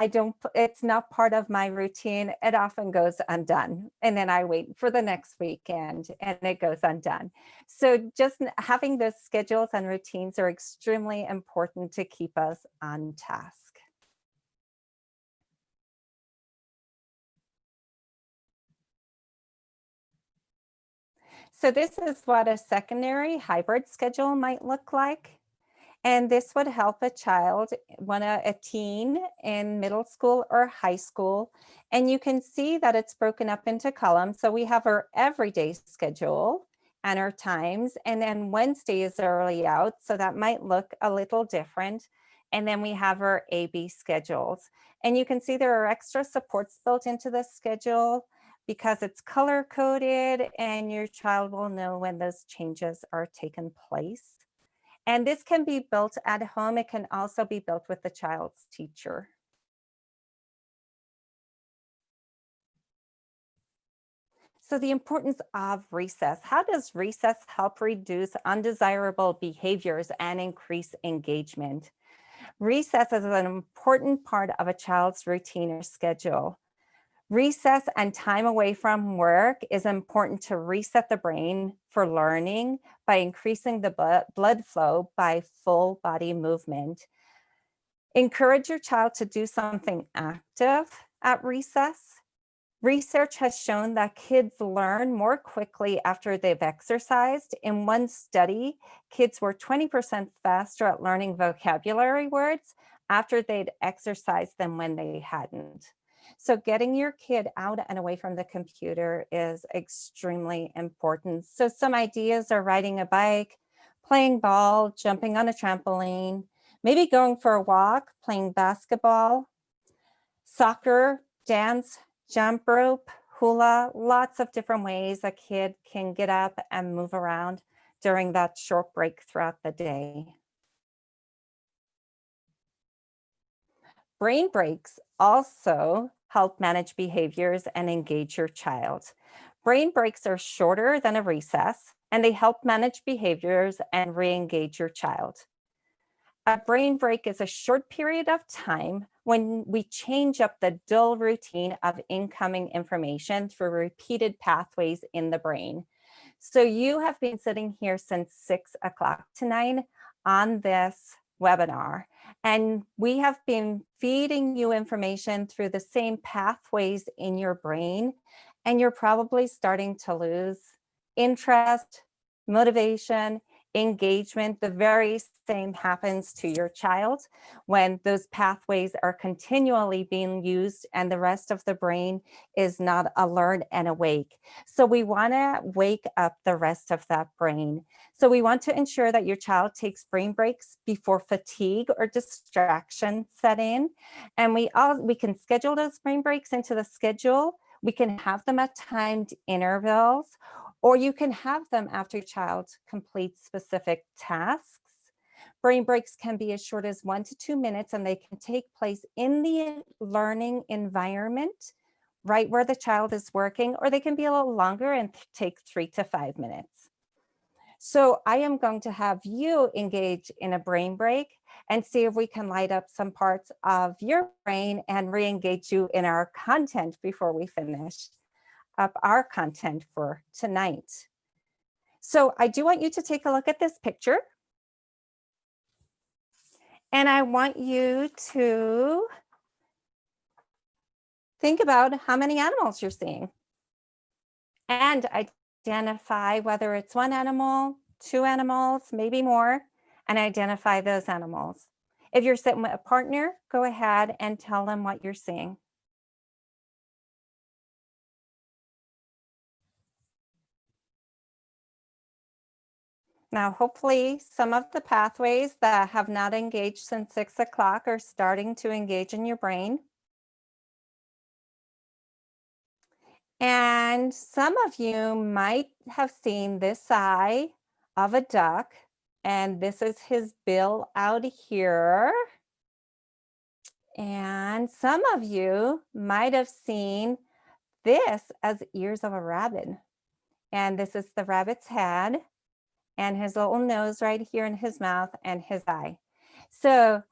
S9: it's not part of my routine, it often goes undone. And then I wait for the next weekend and it goes undone. So just having those schedules and routines are extremely important to keep us on task. So this is what a secondary hybrid schedule might look like. And this would help a child, a teen in middle school or high school. And you can see that it's broken up into columns. So we have our everyday schedule and our times. And then Wednesday is early out. So that might look a little different. And then we have our AB schedules. And you can see there are extra supports built into the schedule because it's color coded and your child will know when those changes are taking place. And this can be built at home. It can also be built with the child's teacher. So the importance of recess. How does recess help reduce undesirable behaviors and increase engagement? Recess is an important part of a child's routine or schedule. Recess and time away from work is important to reset the brain for learning by increasing the blood flow by full body movement. Encourage your child to do something active at recess. Research has shown that kids learn more quickly after they've exercised. In one study, kids were 20% faster at learning vocabulary words after they'd exercised than when they hadn't. So getting your kid out and away from the computer is extremely important. So some ideas are riding a bike, playing ball, jumping on a trampoline, maybe going for a walk, playing basketball, soccer, dance, jump rope, hula, lots of different ways a kid can get up and move around during that short break throughout the day. Brain breaks also help manage behaviors and engage your child. Brain breaks are shorter than a recess, and they help manage behaviors and re-engage your child. A brain break is a short period of time when we change up the dull routine of incoming information through repeated pathways in the brain. So you have been sitting here since 6 o'clock tonight on this webinar, and we have been feeding you information through the same pathways in your brain, and you're probably starting to lose interest, motivation, engagement. The very same happens to your child when those pathways are continually being used and the rest of the brain is not alert and awake. So we want to wake up the rest of that brain. So we want to ensure that your child takes brain breaks before fatigue or distraction set in. And we can schedule those brain breaks into the schedule. We can have them at timed intervals, or you can have them after your child completes specific tasks. Brain breaks can be as short as 1 to 2 minutes, and they can take place in the learning environment, right where the child is working, or they can be a little longer and take 3 to 5 minutes. So I am going to have you engage in a brain break and see if we can light up some parts of your brain and re-engage you in our content before we finish up our content for tonight. So I do want you to take a look at this picture. And I want you to think about how many animals you're seeing and identify whether it's one animal, two animals, maybe more, and identify those animals. If you're sitting with a partner, go ahead and tell them what you're seeing. Now, hopefully some of the pathways that have not engaged since 6 o'clock are starting to engage in your brain. And some of you might have seen this eye of a duck, and this is his bill out here. And some of you might have seen this as ears of a rabbit. And this is the rabbit's head and his little nose right here in his mouth and his eye. So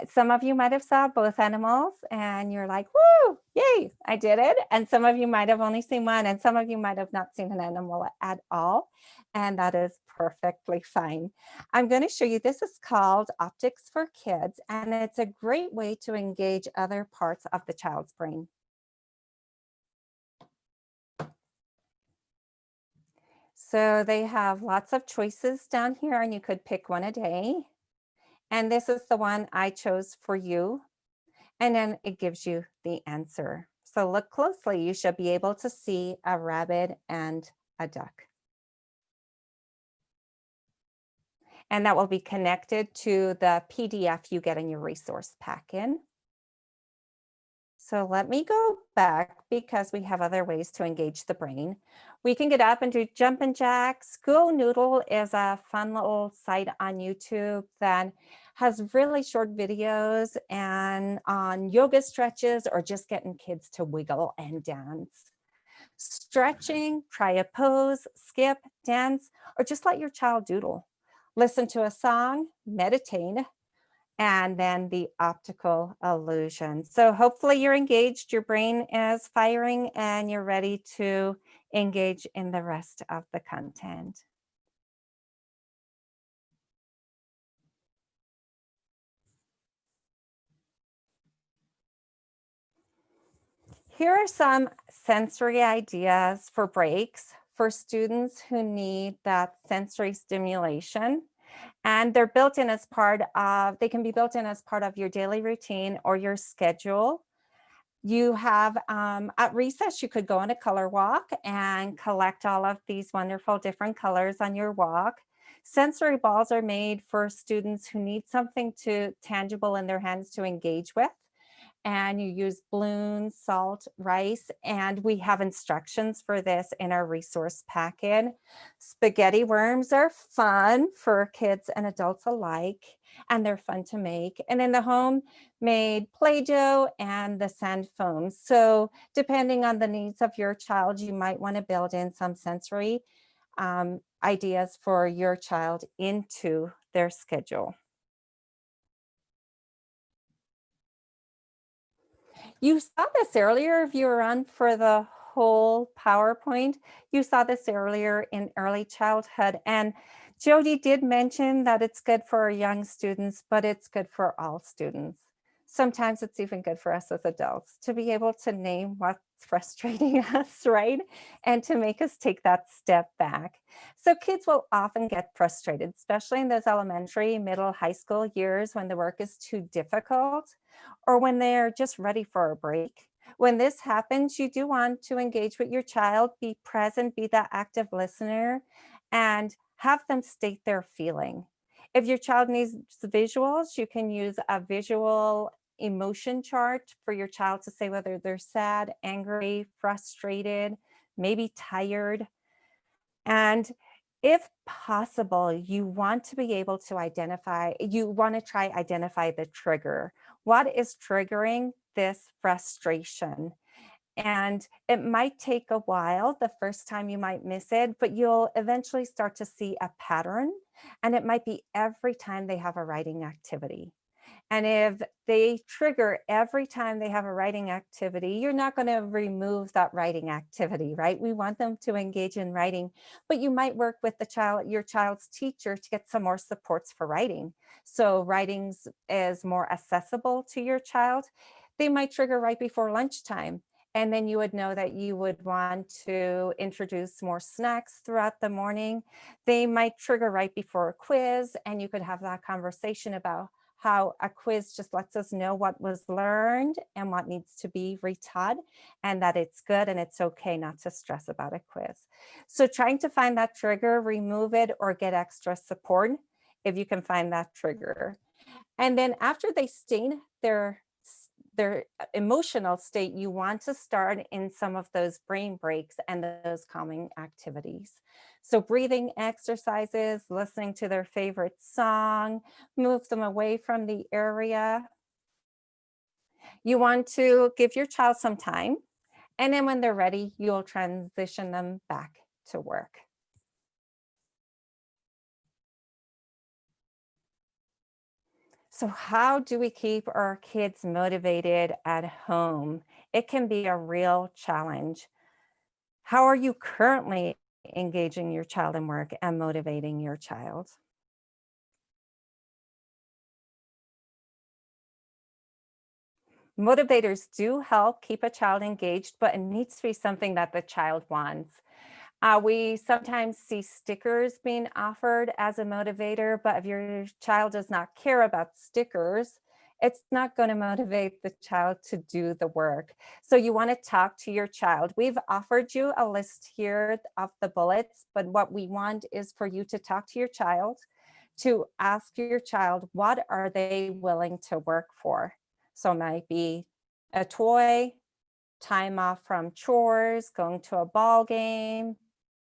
S9: some of you might have saw both animals and you're like, woo, yay, I did it. And some of you might have only seen one, and some of you might have not seen an animal at all. And that is perfectly fine. I'm going to show you, this is called Optics for Kids, and it's a great way to engage other parts of the child's brain. So they have lots of choices down here, and you could pick one a day. And this is the one I chose for you. And then it gives you the answer. So look closely. You should be able to see a rabbit and a duck. And that will be connected to the PDF you get in your resource packet. So let me go back because we have other ways to engage the brain. We can get up and do jumping jacks. School Noodle is a fun little site on YouTube that has really short videos and on yoga stretches or just getting kids to wiggle and dance. Stretching, try a pose, skip, dance, or just let your child doodle. Listen to a song, meditate, and then the optical illusion. So hopefully you're engaged, your brain is firing, and you're ready to engage in the rest of the content. Here are some sensory ideas for breaks for students who need that sensory stimulation. And they're built in as part of, they can be built in as part of your daily routine or your schedule. You have, at recess, you could go on a color walk and collect all of these wonderful different colors on your walk. Sensory balls are made for students who need something tangible in their hands to engage with. And you use balloons, salt, rice, and we have instructions for this in our resource packet. Spaghetti worms are fun for kids and adults alike, and they're fun to make. And in the homemade Play-Doh and the sand foams. So depending on the needs of your child, you might want to build in some sensory ideas for your child into their schedule. You saw this earlier if you were on for the whole PowerPoint. You saw this earlier in early childhood. And Jody did mention that it's good for young students, but it's good for all students. Sometimes it's even good for us as adults to be able to name what's frustrating us, right? And to make us take that step back. So kids will often get frustrated, especially in those elementary, middle, high school years when the work is too difficult or when they're just ready for a break. When this happens, you do want to engage with your child, be present, be that active listener, and have them state their feeling. If your child needs visuals, you can use a visual emotion chart for your child to say whether they're sad, angry, frustrated, maybe tired. And if possible, you want to be able to identify the trigger. What is triggering this frustration? And it might take a while. The first time you might miss it, but you'll eventually start to see a pattern. And it might be every time they have a writing activity. And if they trigger every time they have a writing activity, you're not going to remove that writing activity, right? We want them to engage in writing, but you might work with your child's teacher to get some more supports for writing. So writing is more accessible to your child. They might trigger right before lunchtime. And then you would know that you would want to introduce more snacks throughout the morning. They might trigger right before a quiz, and you could have that conversation about how a quiz just lets us know what was learned and what needs to be retaught, and that it's good and it's okay not to stress about a quiz. So trying to find that trigger, remove it, or get extra support if you can find that trigger. And then after they state their emotional state, you want to start in some of those brain breaks and those calming activities. So breathing exercises, listening to their favorite song, move them away from the area. You want to give your child some time, and then when they're ready, you'll transition them back to work. So how do we keep our kids motivated at home? It can be a real challenge. How are you currently engaging your child in work and motivating your child? Motivators do help keep a child engaged, but it needs to be something that the child wants. We sometimes see stickers being offered as a motivator, but if your child does not care about stickers, it's not going to motivate the child to do the work. So you want to talk to your child. We've offered you a list here of the bullets, but what we want is for you to talk to your child, to ask your child, what are they willing to work for? So it might be a toy, time off from chores, going to a ball game,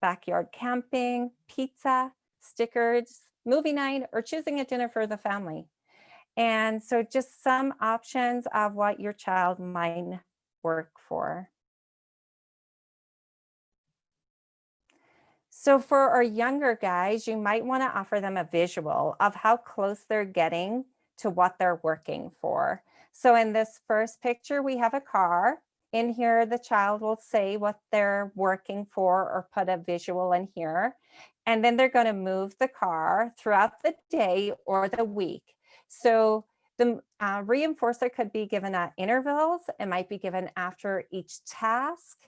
S9: backyard camping, pizza, stickers, movie night, or choosing a dinner for the family. And so just some options of what your child might work for. So for our younger guys, you might want to offer them a visual of how close they're getting to what they're working for. So in this first picture, we have a car. In here, the child will say what they're working for or put a visual in here. And then they're going to move the car throughout the day or the week. So the reinforcer could be given at intervals. It might be given after each task.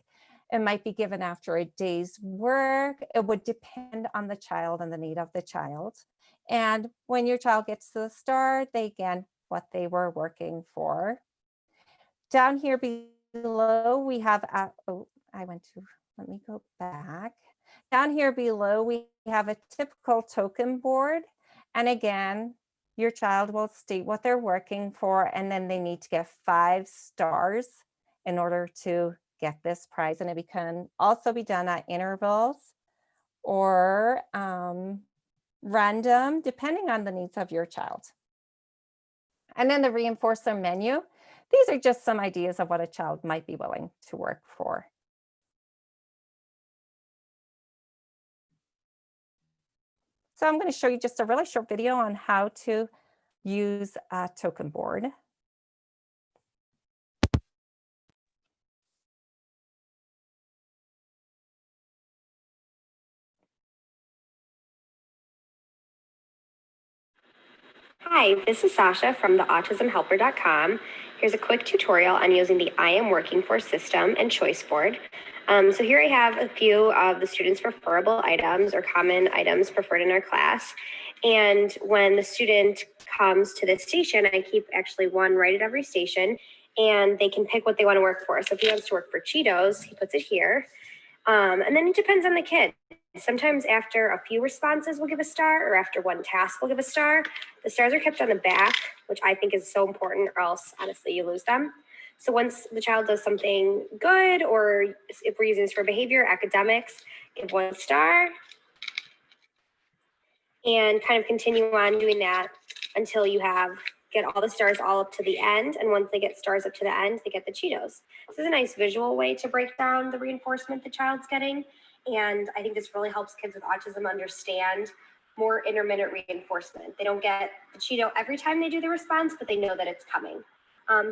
S9: It might be given after a day's work. It would depend on the child and the need of the child. And when your child gets to the star, they get what they were working for. Down here below, we have, let me go back. Down here below, we have a typical token board. And again, your child will state what they're working for, and then they need to get 5 stars in order to get this prize. And it can also be done at intervals or random, depending on the needs of your child. And then the reinforcer menu. These are just some ideas of what a child might be willing to work for. So I'm going to show you just a really short video on how to use a token board.
S12: Hi, this is Sasha from the autismhelper.com. Here's a quick tutorial on using the I Am Working For system and choice board. So here I have a few of the students' preferable items or common items preferred in our class. And when the student comes to the station, I keep actually one right at every station, and they can pick what they want to work for. So if he wants to work for Cheetos, he puts it here. And then it depends on the kid. Sometimes after a few responses, we'll give a star, or after one task, we'll give a star. The stars are kept on the back, which I think is so important, or else, honestly, you lose them. So once the child does something good, or if we're using this for behavior, academics, give 1 star. And kind of continue on doing that until you get all the stars all up to the end. And once they get stars up to the end, they get the Cheetos. This is a nice visual way to break down the reinforcement the child's getting. And I think this really helps kids with autism understand more intermittent reinforcement. They don't get the Cheeto every time they do the response, but they know that it's coming.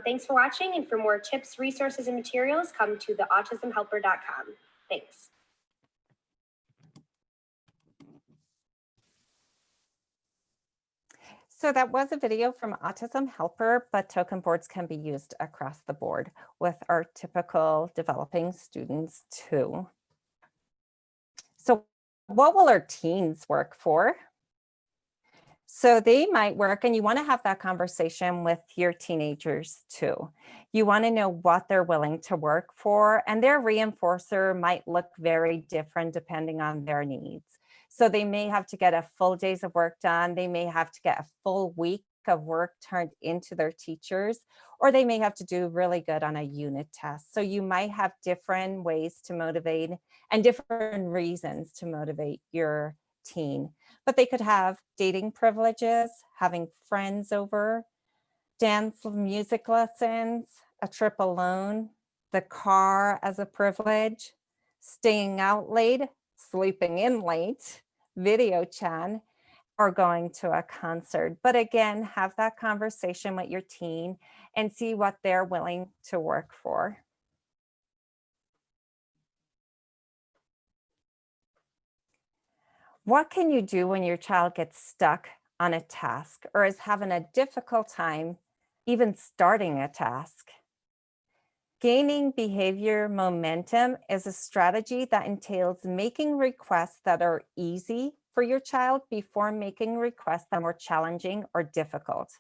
S12: Thanks for watching. And for more tips, resources, and materials, come to theautismhelper.com. Thanks.
S9: So that was a video from Autism Helper, but token boards can be used across the board with our typical developing students too. So what will our teens work for? So they might work, and you want to have that conversation with your teenagers too. You want to know what they're willing to work for, and their reinforcer might look very different depending on their needs. So they may have to get a full days of work done. They may have to get a full week of work turned into their teachers, or they may have to do really good on a unit test. So you might have different ways to motivate and different reasons to motivate your teen. But they could have dating privileges, having friends over, dance, music lessons, a trip alone, the car as a privilege, staying out late, sleeping in late, video chat, or going to a concert. But again, have that conversation with your teen and see what they're willing to work for. What can you do when your child gets stuck on a task or is having a difficult time even starting a task? Gaining behavior momentum is a strategy that entails making requests that are easy for your child before making requests that are more challenging or difficult.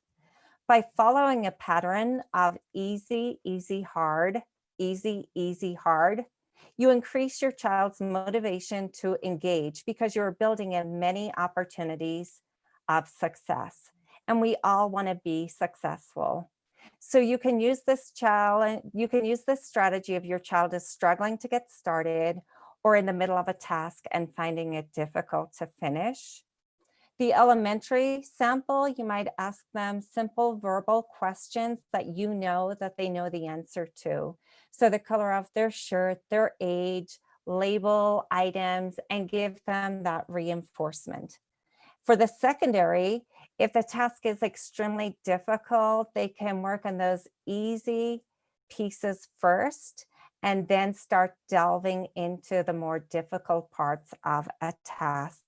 S9: By following a pattern of easy, easy, hard, easy, easy, hard, you increase your child's motivation to engage because you're building in many opportunities of success. And we all want to be successful. So you can use this strategy if your child is struggling to get started or in the middle of a task and finding it difficult to finish. The elementary sample, you might ask them simple verbal questions that you know that they know the answer to. So the color of their shirt, their age, label items, and give them that reinforcement. For the secondary, if the task is extremely difficult, they can work on those easy pieces first and then start delving into the more difficult parts of a task.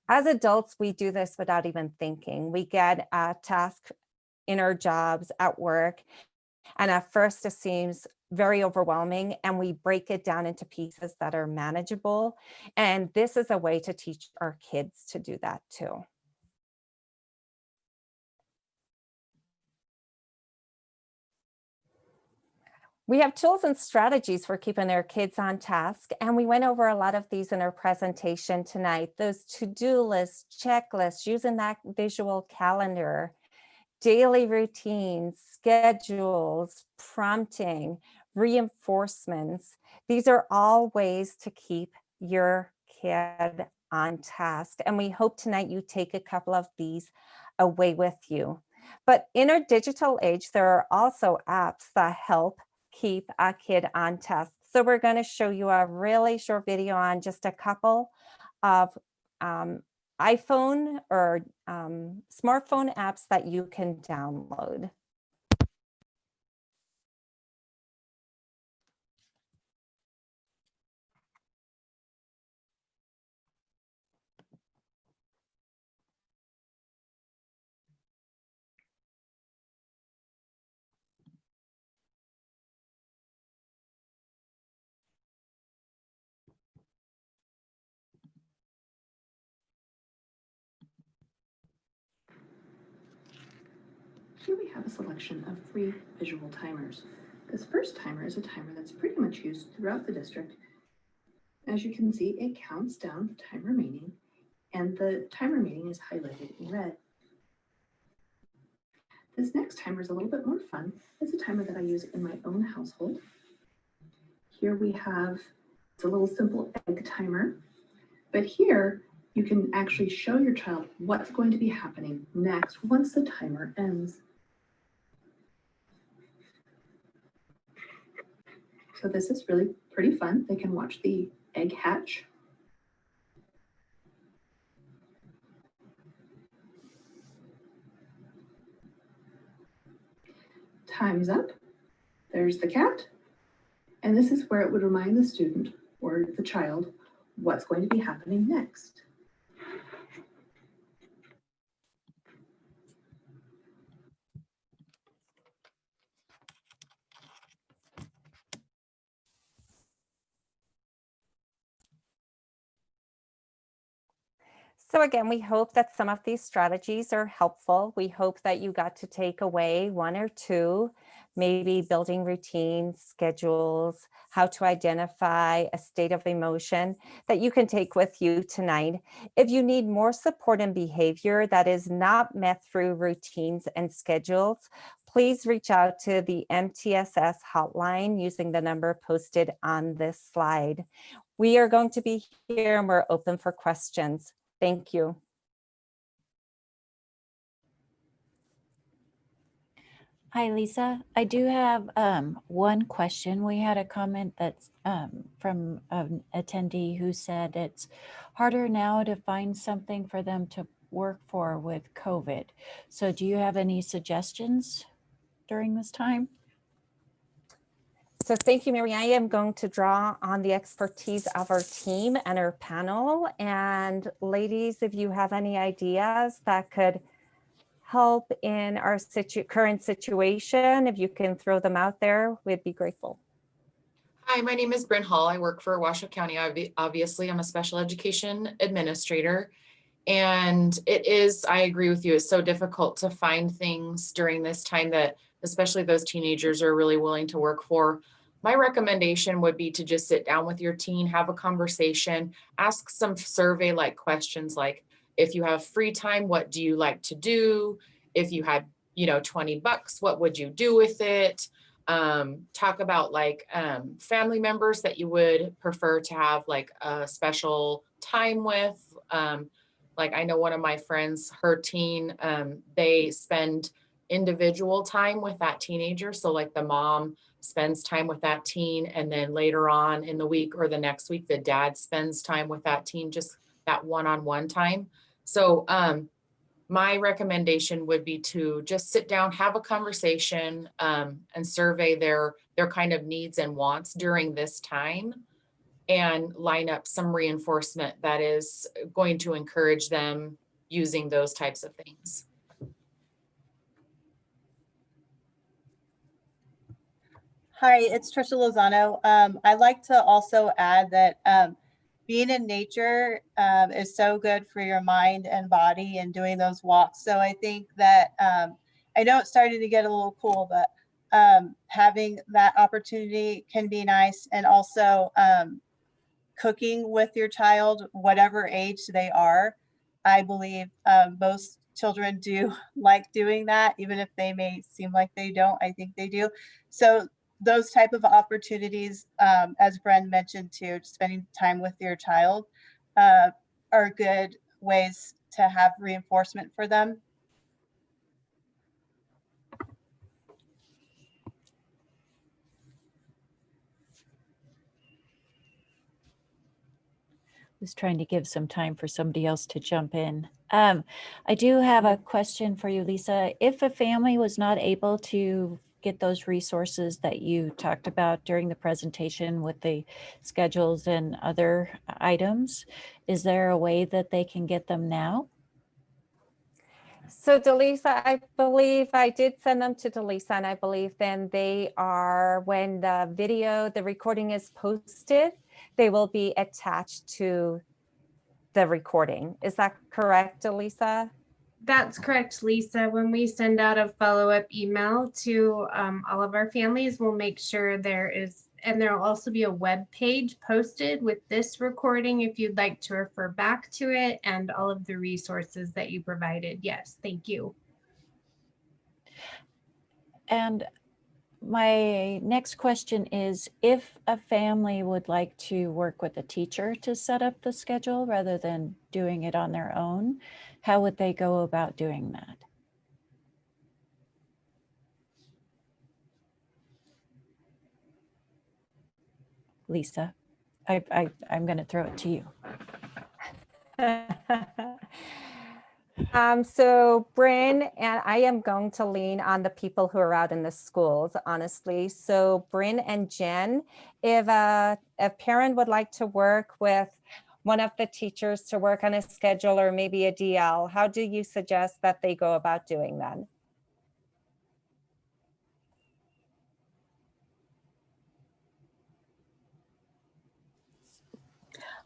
S9: As adults, we do this without even thinking. We get a task in our jobs at work, and at first it seems very overwhelming, and we break it down into pieces that are manageable. And this is a way to teach our kids to do that too. We have tools and strategies for keeping our kids on task, and we went over a lot of these in our presentation tonight. Those to-do lists, checklists, using that visual calendar, daily routines, schedules, prompting, reinforcements. These are all ways to keep your kid on task. And we hope tonight you take a couple of these away with you. But in our digital age, there are also apps that help keep a kid on task. So we're going to show you a really short video on just a couple of iPhone or smartphone apps that you can download.
S13: Here we have a selection of 3 visual timers. This first timer is a timer that's pretty much used throughout the district. As you can see, it counts down the time remaining, and the time remaining is highlighted in red. This next timer is a little bit more fun. It's a timer that I use in my own household. Here we have, it's a little simple egg timer, but here you can actually show your child what's going to be happening next once the timer ends. So this is really pretty fun. They can watch the egg hatch. Time's up. There's the cat. And this is where it would remind the student or the child what's going to be happening next.
S9: So again, we hope that some of these strategies are helpful. We hope that you got to take away one or two, maybe building routines, schedules, how to identify a state of emotion that you can take with you tonight. If you need more support and behavior that is not met through routines and schedules, please reach out to the MTSS hotline using the number posted on this slide. We are going to be here and we're open for questions. Thank you.
S1: Hi, Lisa. I do have one question. We had a comment that's from an attendee who said it's harder now to find something for them to work for with COVID. So do you have any suggestions during this time?
S9: So thank you, Mary. I am going to draw on the expertise of our team and our panel. And ladies, if you have any ideas that could help in our current situation, if you can throw them out there, we'd be grateful.
S14: Hi, my name is Bryn Hall. I work for Washoe County. Obviously, I'm a special education administrator. And it is, I agree with you, it's so difficult to find things during this time that especially those teenagers are really willing to work for. My recommendation would be to just sit down with your teen, have a conversation, ask some survey-like questions like, if you have free time, what do you like to do? If you had, $20, what would you do with it? Talk about like family members that you would prefer to have like a special time with. Like I know one of my friends, her teen, they spend individual time with that teenager. So like the mom spends time with that teen, and then later on in the week or the next week, the dad spends time with that teen, just that one-on-one time. So my recommendation would be to just sit down, have a conversation, and survey their kind of needs and wants during this time, and line up some reinforcement that is going to encourage them using those types of things.
S2: Hi, it's Trisha Lozano. I'd like to also add that being in nature is so good for your mind and body and doing those walks. So I think that I know it's starting to get a little cool, but having that opportunity can be nice. And also cooking with your child, whatever age they are. I believe most children do like doing that, even if they may seem like they don't. I think they do. So those type of opportunities, as Bren mentioned too, spending time with your child are good ways to have reinforcement for them.
S1: Was trying to give some time for somebody else to jump in. I do have a question for you, Lisa. If a family was not able to get those resources that you talked about during the presentation with the schedules and other items, is there a way that they can get them now?
S9: So Delisa, I believe I did send them to Delisa, and I believe then they are, when the recording is posted, they will be attached to the recording. Is that correct, Delisa?
S15: That's correct, Lisa. When we send out a follow-up email to all of our families, we'll make sure there is, and there will also be a web page posted with this recording if you'd like to refer back to it and all of the resources that you provided. Yes, thank you.
S1: And my next question is, if a family would like to work with a teacher to set up the schedule rather than doing it on their own, how would they go about doing that? Lisa, I'm going to throw it to you.
S9: So Bryn, and I am going to lean on the people who are out in the schools, honestly. So Bryn and Jen, if a parent would like to work with one of the teachers to work on a schedule or maybe a DL, how do you suggest that they go about doing that?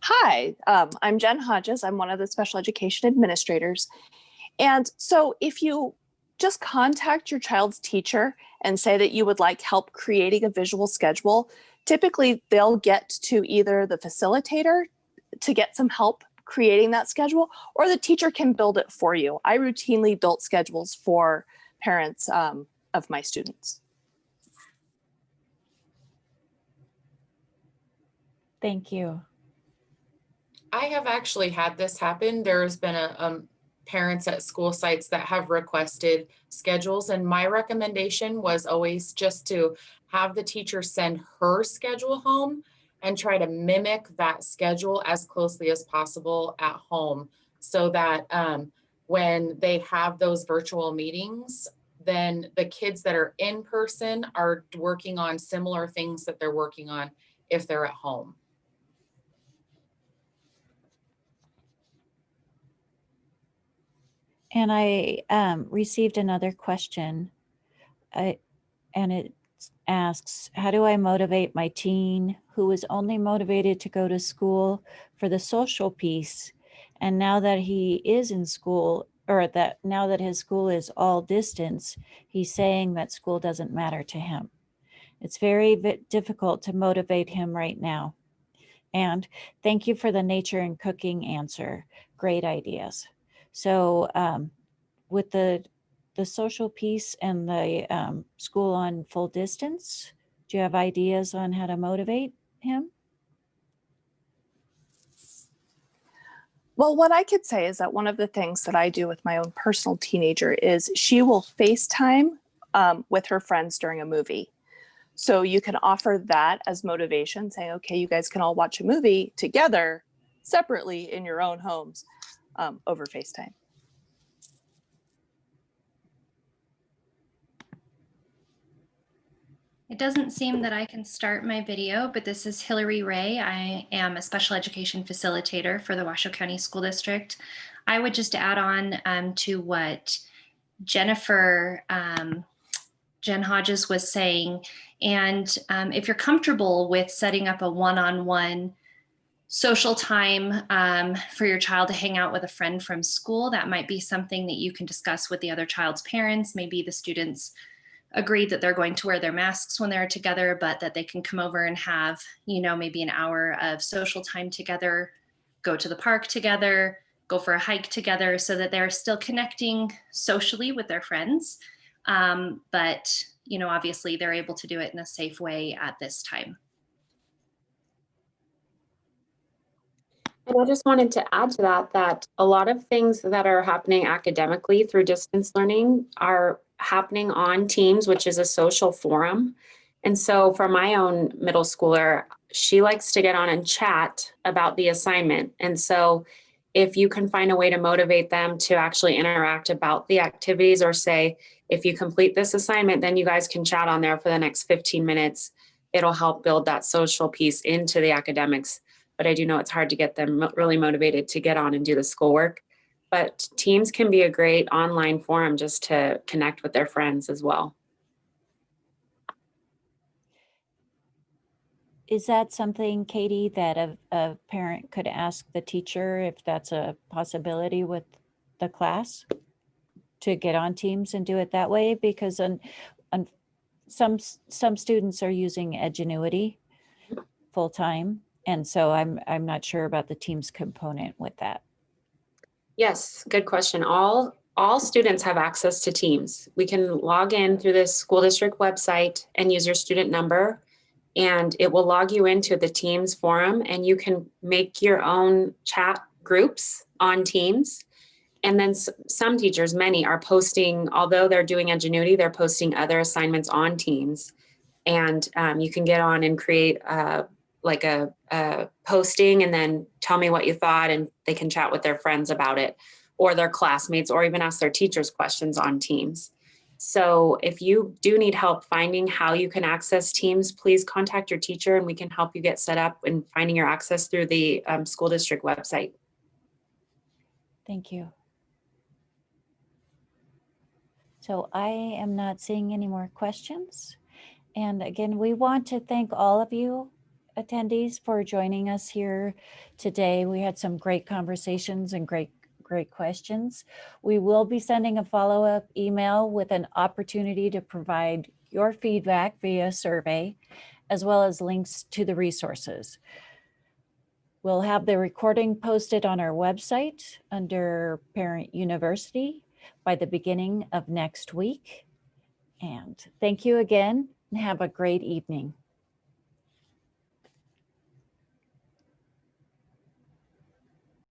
S16: Hi, I'm Jen Hodges. I'm one of the special education administrators. And so if you just contact your child's teacher and say that you would like help creating a visual schedule, typically they'll get to either the facilitator to get some help creating that schedule, or the teacher can build it for you. I routinely build schedules for parents of my students.
S1: Thank you.
S14: I have actually had this happen. There's been parents at school sites that have requested schedules, and my recommendation was always just to have the teacher send her schedule home and try to mimic that schedule as closely as possible at home, so that when they have those virtual meetings, then the kids that are in person are working on similar things that they're working on if they're at home.
S1: And I received another question, and it asks, how do I motivate my teen who is only motivated to go to school for the social piece? And now that he is in school, or that now that his school is all distance, he's saying that school doesn't matter to him. It's very difficult to motivate him right now. And thank you for the nature and cooking answer. Great ideas. So with the social piece and the school on full distance, do you have ideas on how to motivate him?
S16: Well, what I could say is that one of the things that I do with my own personal teenager is she will FaceTime with her friends during a movie. So you can offer that as motivation, saying, okay, you guys can all watch a movie together separately in your own homes over FaceTime.
S17: It doesn't seem that I can start my video, but this is Hillary Ray. I am a special education facilitator for the Washoe County School District. I would just add on to what Jennifer, Jen Hodges was saying. And if you're comfortable with setting up a one-on-one social time for your child to hang out with a friend from school, that might be something that you can discuss with the other child's parents. Maybe the students agreed that they're going to wear their masks when they're together, but that they can come over and have, you know, maybe an hour of social time together, go to the park together, go for a hike together, so that they're still connecting socially with their friends. But, you know, obviously they're able to do it in a safe way at this time.
S5: And I just wanted to add to that a lot of things that are happening academically through distance learning are happening on Teams, which is a social forum. And so for my own middle schooler, she likes to get on and chat about the assignment. And so if you can find a way to motivate them to actually interact about the activities, or say, if you complete this assignment, then you guys can chat on there for the next 15 minutes, it'll help build that social piece into the academics. But I do know it's hard to get them really motivated to get on and do the schoolwork. But Teams can be a great online forum just to connect with their friends as well.
S1: Is that something, Katie, that a parent could ask the teacher if that's a possibility with the class to get on Teams and do it that way? Because some students are using Edgenuity full time. And so I'm not sure about the Teams component with that.
S5: Yes, good question. All students have access to Teams. We can log in through the school district website and use your student number, and it will log you into the Teams forum, and you can make your own chat groups on Teams. And then some teachers, many, are posting, although they're doing Edgenuity, they're posting other assignments on Teams. And you can get on and create like a posting and then tell me what you thought, and they can chat with their friends about it, or their classmates, or even ask their teachers questions on Teams. So if you do need help finding how you can access Teams, please contact your teacher and we can help you get set up and finding your access through the school district website.
S1: Thank you. So I am not seeing any more questions. And again, we want to thank all of you attendees for joining us here today. We had some great conversations and great questions. We will be sending a follow-up email with an opportunity to provide your feedback via survey, as well as links to the resources. We'll have the recording posted on our website under Parent University by the beginning of next week. And thank you again, and have a great evening.